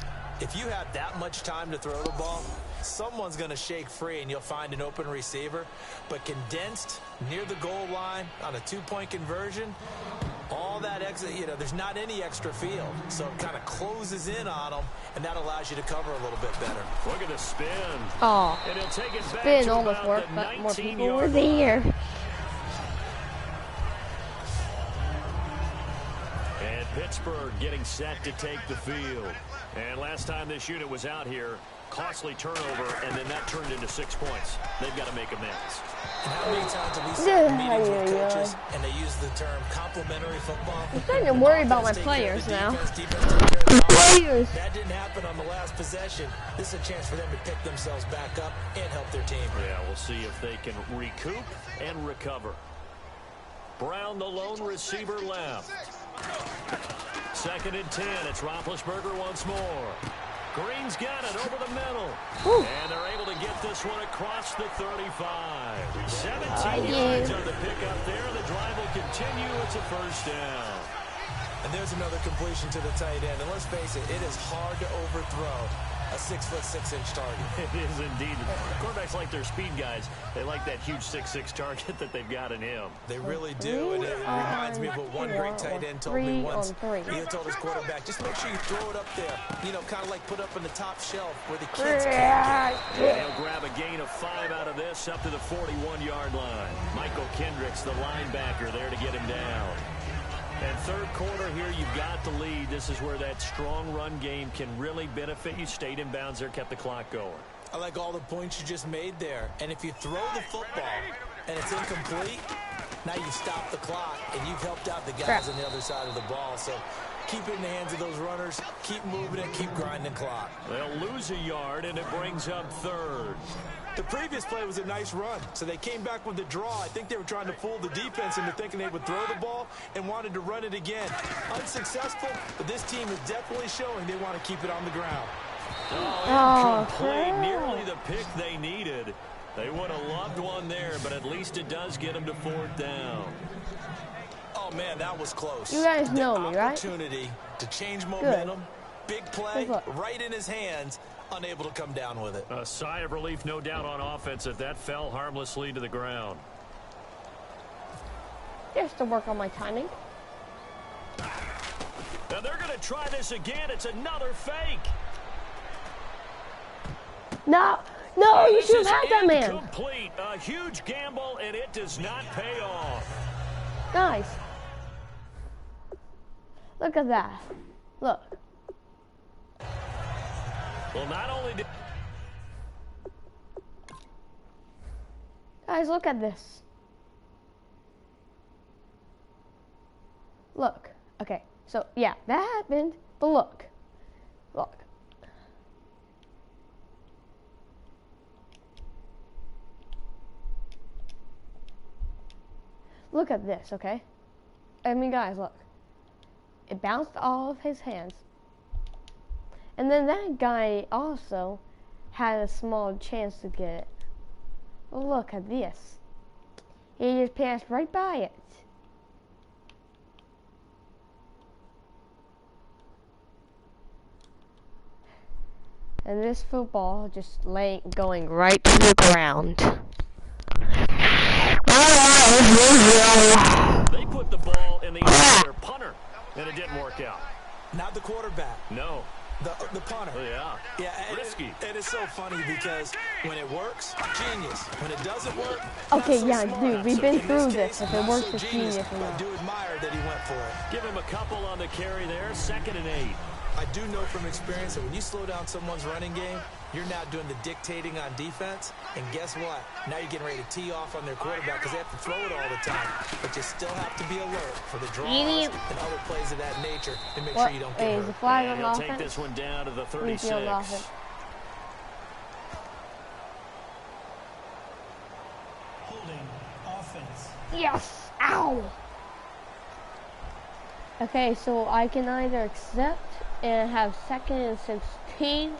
if you have that much time to throw the ball, someone's going to shake free and you'll find an open receiver. But condensed near the goal line on a 2-point conversion, all that extra, there's not any extra field. So it kind of closes in on them, and that allows you to cover a little bit better. Look at the spin. Oh, and he'll take it back spin to almost about worked, the but more people 19-yard were line. there. And Pittsburgh getting set to take the field. And last time this unit was out here, costly turnover, and then that turned into 6 points. They've got to make amends. And how many times have we sat in meetings with coaches and they use the term complementary football? I'm starting to worry about my players now. Players. That didn't happen on the last possession. This is a chance for them to pick themselves back up and help their team. Yeah, we'll see if they can recoup and recover. Brown, the lone receiver, left. 2nd and 10. It's Roethlisberger once more. Green's got it over the middle. And they're able to get this one across the 35. 17 yards on the pickup there. The drive will continue. It's a 1st down. And there's another completion to the tight end. And let's face it, it is hard to overthrow a 6'6" target. It is indeed. Quarterbacks like their speed guys. They like that huge 6'6" target that they've got in him. They really do. And it reminds me of what one great tight end told me once. He told his quarterback, just make sure you throw it up there. Kind of like put up on the top shelf where the kids can't get it. He'll grab a gain of 5 out of this up to the 41-yard line. Michael Kendricks, the linebacker, there to get him down. And 3rd quarter here, you've got the lead. This is where that strong run game can really benefit you. Stayed in bounds there, kept the clock going. I like all the points you just made there. And if you throw the football and it's incomplete, now you stop the clock and you've helped out the guys on the other side of the ball. So Keep it in the hands of those runners. Keep moving it. Keep grinding clock. They'll lose a yard, and it brings up third. The previous play was a nice run, so they came back with the draw. I think they were trying to fool the defense into thinking they would throw the ball and wanted to run it again. Unsuccessful, but this team is definitely showing they want to keep it on the ground. Oh, incomplete. Nearly the pick they needed. They would have loved one there, but at least it does get them to fourth down. Oh, man, that was close. You guys know me, right? Opportunity to change momentum. Big play, right in his hands, unable to come down with it. A sigh of relief, no doubt, on offense that fell harmlessly to the ground. Just to work on my timing. Now they're going to try this again. It's another fake. No, you should have had that man. Complete. A huge gamble, and it does not pay off. Guys, look at that. Look. Well, not only did... Guys, look at this. Look. Okay, so, yeah, that happened, but look. Look. Look at this, okay? I mean, guys, look. It bounced off his hands. And then that guy also had a small chance to get it. Look at this. He just passed right by it. And this football just going right to the ground. They put the ball in the other punter, and it didn't work out. Not the quarterback. No. The punter. Oh, yeah. Risky. It is so funny because when it works, genius. When it doesn't work, okay, so yeah, smart. dude, we've been through Case, this. If it works, so it's genius. I do admire that he went for it. Give him a couple on the carry there. 2nd and 8. I do know from experience that when you slow down someone's running game, you're now doing the dictating on defense. And guess what? Now you're getting ready to tee off on their quarterback because they have to throw it all the time. But you still have to be alert for the draws and other plays of that nature to make sure you don't get hurt. Is the flag on he'll offense? take this one down to the 36. Holding offense. Yes! Ow! Okay, so I can either accept and have 2nd and 16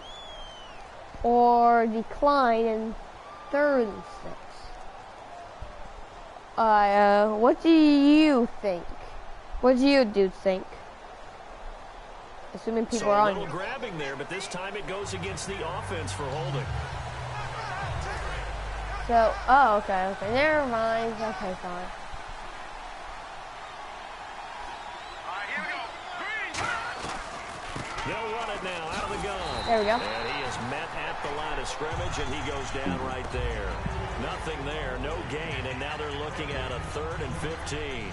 or decline and 3rd and 6. What do you think? What do you dudes think? Assuming people are on. A little grabbing there, but this time it goes against the offense for holding. So, okay, never mind. Okay, fine. They'll run it now out of the gun. There we go. And he is met at the line of scrimmage, and he goes down right there. Nothing there, no gain, and now they're looking at a 3rd and 15.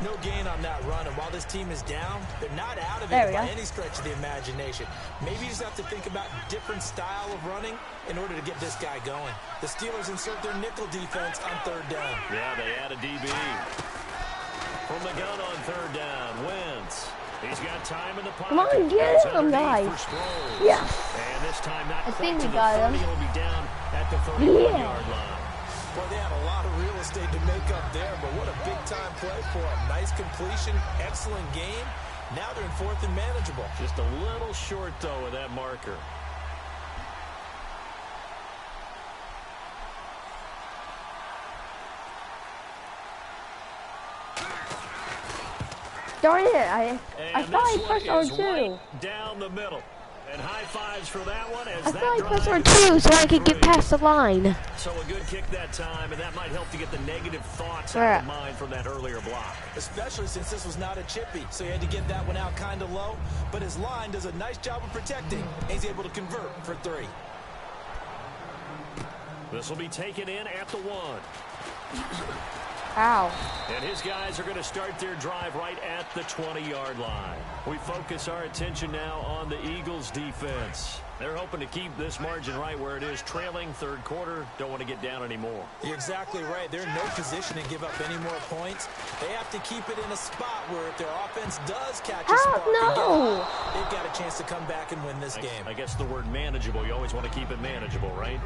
No gain on that run, and while this team is down, they're not out of it by any stretch of the imagination. Maybe you just have to think about different style of running in order to get this guy going. The Steelers insert their nickel defense on 3rd down. Yeah, they add a DB. From the gun on 3rd down, Wentz. He's got time in the pocket. Come on, get him, guys. Yes. And this time not I quite think to we the got 30. him. He'll be down at the 31-yard line. Well, they had a lot of real estate to make up there, but what a big-time play for them. Nice completion, excellent game. Now they're in 4th and manageable. Just a little short, though, of that marker. Darn it, I thought I pressed R2. Right down the middle. And high fives for that one as I that thought I pressed drive R2 so I could get past the line. So a good kick that time, and that might help to get the negative thoughts out of mind from that earlier block. Especially since this was not a chippy, so he had to get that one out kind of low. But his line does a nice job of protecting, and he's able to convert for 3. This will be taken in at the 1. Ow. And his guys are going to start their drive right at the 20-yard line. We focus our attention now on the Eagles' defense. They're hoping to keep this margin right where it is, trailing third quarter. Don't want to get down anymore. You're exactly right. They're in no position to give up any more points. They have to keep it in a spot where if their offense does catch a spark and get hot, they've got a chance to come back and win this game. I guess the word manageable, you always want to keep it manageable, right?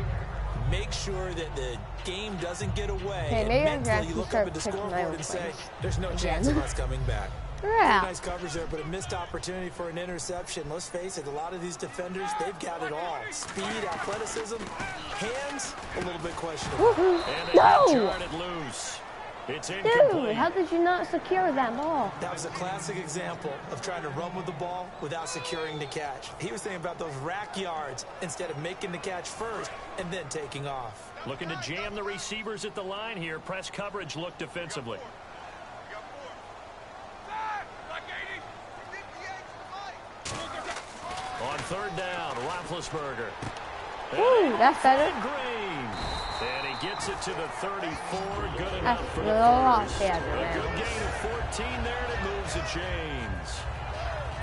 Make sure that the game doesn't get away. Okay, and maybe mentally, you look up at the scoreboard and say, there's no chance of us coming back. Yeah. Nice coverage there, but a missed opportunity for an interception. Let's face it, a lot of these defenders, they've got it all. Speed, athleticism, hands, a little bit questionable. And they turn it loose. It's incomplete. Dude, how did you not secure that ball? That was a classic example of trying to run with the ball without securing the catch. He was thinking about those rack yards instead of making the catch first and then taking off. Looking to jam the receivers at the line here. Press coverage look defensively. On third down, Roethlisberger. Ooh, that's better. Green. And he gets it to the 34. Good enough That's for a the lot first. better, A man. good gain of 14 there, and it moves the chains.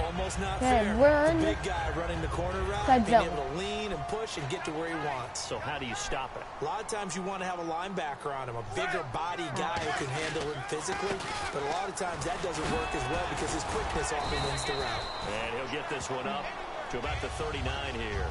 Almost not Okay, fair. run. The big guy running the corner route, Good being zone. able to lean and push and get to where he wants. So how do you stop it? A lot of times you want to have a linebacker on him, a bigger body guy who can handle him physically, but a lot of times that doesn't work as well because his quickness often wins the route. And he'll get this one up to about the 39 here.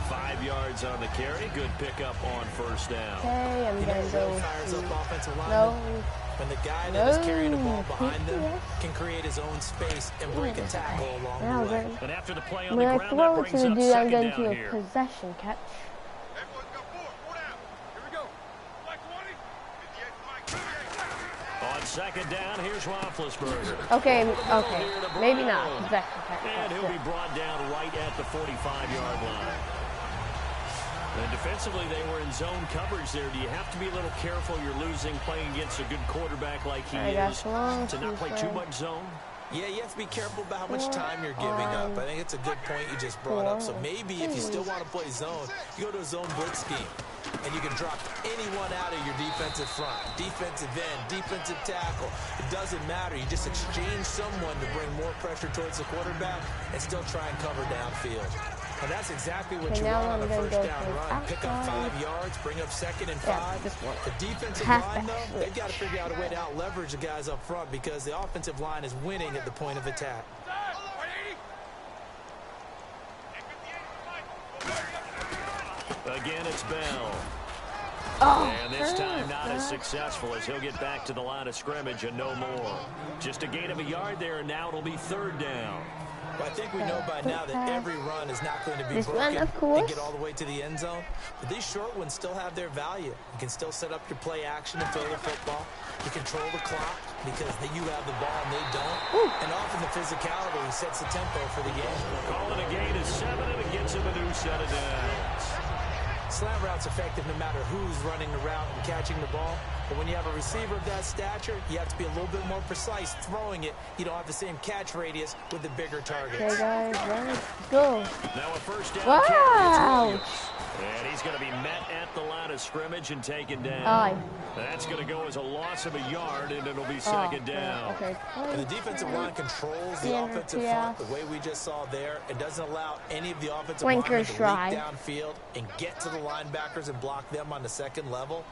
5 yards on the carry. Good pickup on first down. Okay, I'm You know gonna what go. really fires up offensive linemen? No. When the guy that is carrying the ball No. behind them can create his own space and break a tackle along Now the way. then, And after the play I'm on the gonna ground, throw that it to brings the up dude. I'm second going down to a here. possession catch. Everyone's got four down. Here we go. Black 20. 58, Mike. On second down, here's Roethlisberger. Okay, Here okay, to maybe Brown. not possession catch. And he'll be brought down right at the 45-yard line. And defensively, they were in zone coverage there. Do you have to be a little careful? You're losing playing against a good quarterback like he is to not play too much zone? Yeah, you have to be careful about how much time you're giving up. I think it's a good point you just brought up. So maybe if you still want to play zone, you go to a zone blitz scheme. And you can drop anyone out of your defensive front. Defensive end, defensive tackle. It doesn't matter. You just exchange someone to bring more pressure towards the quarterback and still try and cover downfield. And that's exactly what you want on a first down run. Pick up 5 yards, bring up second and 5. The defensive line, though, they've got to figure out a way to out-leverage the guys up front because the offensive line is winning at the point of attack. Again, it's Bell. Oh, And this time not as successful as he'll get back to the line of scrimmage and no more. Just a gain of a yard there, and now it'll be third down. Well, I think we know by now that every run is not going to be This broken one, of course. and get all the way to the end zone. But these short ones still have their value. You can still set up your play action and throw the football. You control the clock because you have the ball and they don't. And often the physicality sets the tempo for the game. Calling a gain of 7, and it gets him a new set of downs. Slant route's effective no matter who's running the route and catching the ball. But when you have a receiver of that stature, you have to be a little bit more precise throwing it. You don't have the same catch radius with the bigger targets. Okay, guys, let's go. Now a first down Wow. carry. It's Williams. And he's going to be met at the line of scrimmage and taken down. Aye. That's going to go as a loss of a yard, and it'll be second down. Okay. And the defensive line controls the Yeah, offensive yeah. front the way we just saw there. It doesn't allow any of the offensive Winkers linemen to leak try. downfield and get to the linebackers and block them on the second level.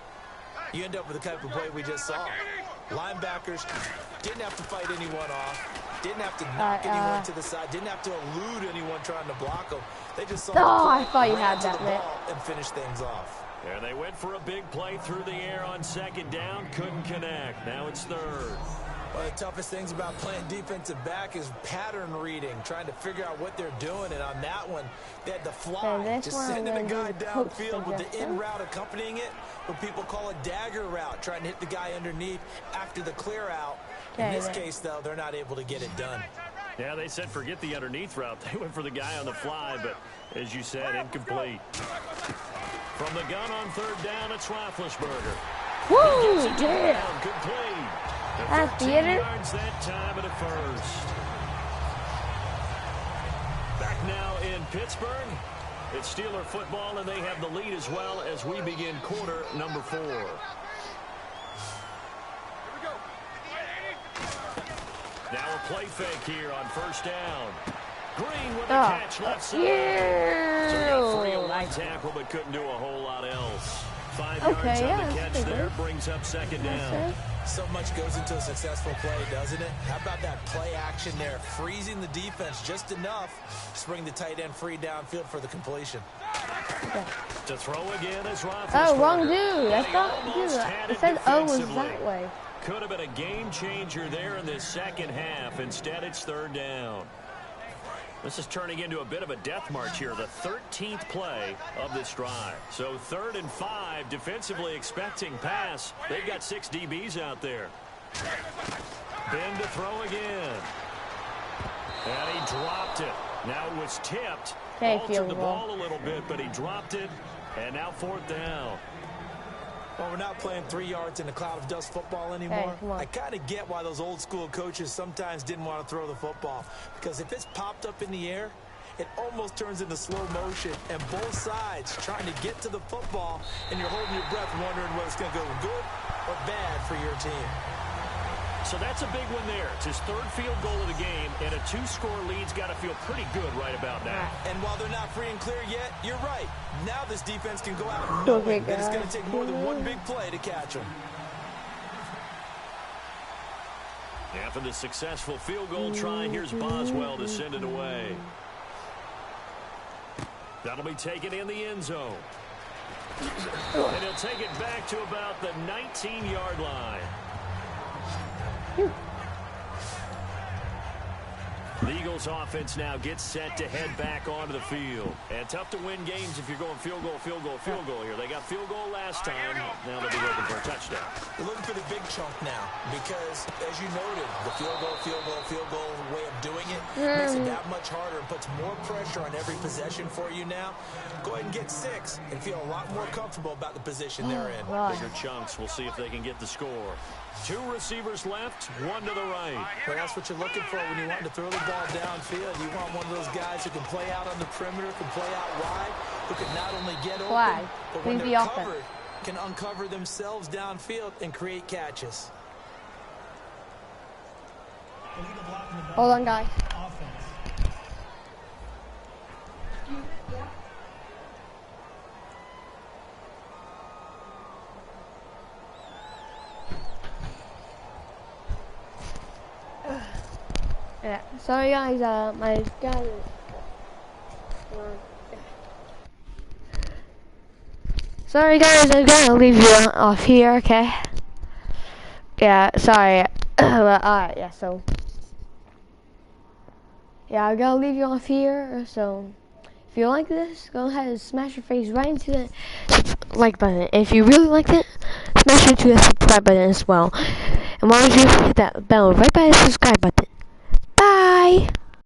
You end up with the type of play we just saw. Linebackers didn't have to fight anyone off, didn't have to knock anyone to the side, didn't have to elude anyone trying to block them. They just saw the I play, thought you ran had to that, the man. ball, and finished things off. And they went for a big play through the air on second down. Couldn't connect. Now it's third. One of the toughest things about playing defensive back is pattern reading, trying to figure out what they're doing. And on that one, they had the fly, Okay, this just one sending a I'm guy gonna do the coach downfield with the in suggestion. route accompanying it, what people call a dagger route, trying to hit the guy underneath after the clear out. In Okay, this then. case, though, they're not able to get it done. Yeah, they said forget the underneath route. They went for the guy on the fly, but as you said, incomplete. From the gun on third down, it's Roethlisberger. Woo! Gets it to Yeah. Brown, complete. The That's 13 theater. yards that time at a first. Back now in Pittsburgh. It's Steeler football, and they have the lead as well as we begin quarter number 4. play fake here on first down. Green with a catch left side. Yeah. So he got 3 on one tackle, but couldn't do a whole lot else. 5 yards on the catch there, brings up second down. So much goes into a successful play, doesn't it? How about that play action there? Freezing the defense just enough to bring the tight end free downfield for the completion. To throw again is Roethlisberger. Oh, wrong dude. I thought, dude, it said O was that way. Could have been a game changer there in this second half. Instead, it's third down. This is turning into a bit of a death march here, the 13th play of this drive. So 3rd and 5, defensively expecting pass. They've got 6 DBs out there. Ben to throw again. And he dropped it. Now it was tipped. Altered the ball a little bit, but he dropped it. And now 4th down. Well, we're not playing 3 yards in a cloud of dust football anymore. I kind of get why those old school coaches sometimes didn't want to throw the football. Because if it's popped up in the air, it almost turns into slow motion. And both sides trying to get to the football, and you're holding your breath wondering whether it's going to go good or bad for your team. So that's a big one there. It's his 3rd field goal of the game, and a 2-score lead's got to feel pretty good right about now. And while they're not free and clear yet, you're right. Now this defense can go out knowing that it's going to take more than one big play to catch them. After the successful field goal try, here's Boswell to send it away. That'll be taken in the end zone. And he'll take it back to about the 19-yard line. The Eagles offense now gets set to head back onto the field. And tough to win games if you're going field goal here. They got field goal last time. Now they'll be looking for a touchdown. They're looking for the big chunk now because, as you noted, the field goal way of doing it makes it that much harder and puts more pressure on every possession for you now. Go ahead and get 6 and feel a lot more comfortable about the position they're in. Bigger chunks. We'll see if they can get the score. 2 receivers left, 1 to the right. Well, that's what you're looking for when you want to throw the ball downfield. You want one of those guys who can play out on the perimeter, can play out wide, who can not only get open, but when they're covered, can uncover themselves downfield and create catches. Hold on, guys. Yeah, sorry guys, my guy is... Sorry guys, I'm gonna leave you off here, okay? Yeah, sorry. Alright, yeah, so... Yeah, I'm gonna leave you off here, so... If you like this, go ahead and smash your face right into the like button. And if you really liked it, smash into the subscribe button as well. And why don't you hit that bell right by the subscribe button.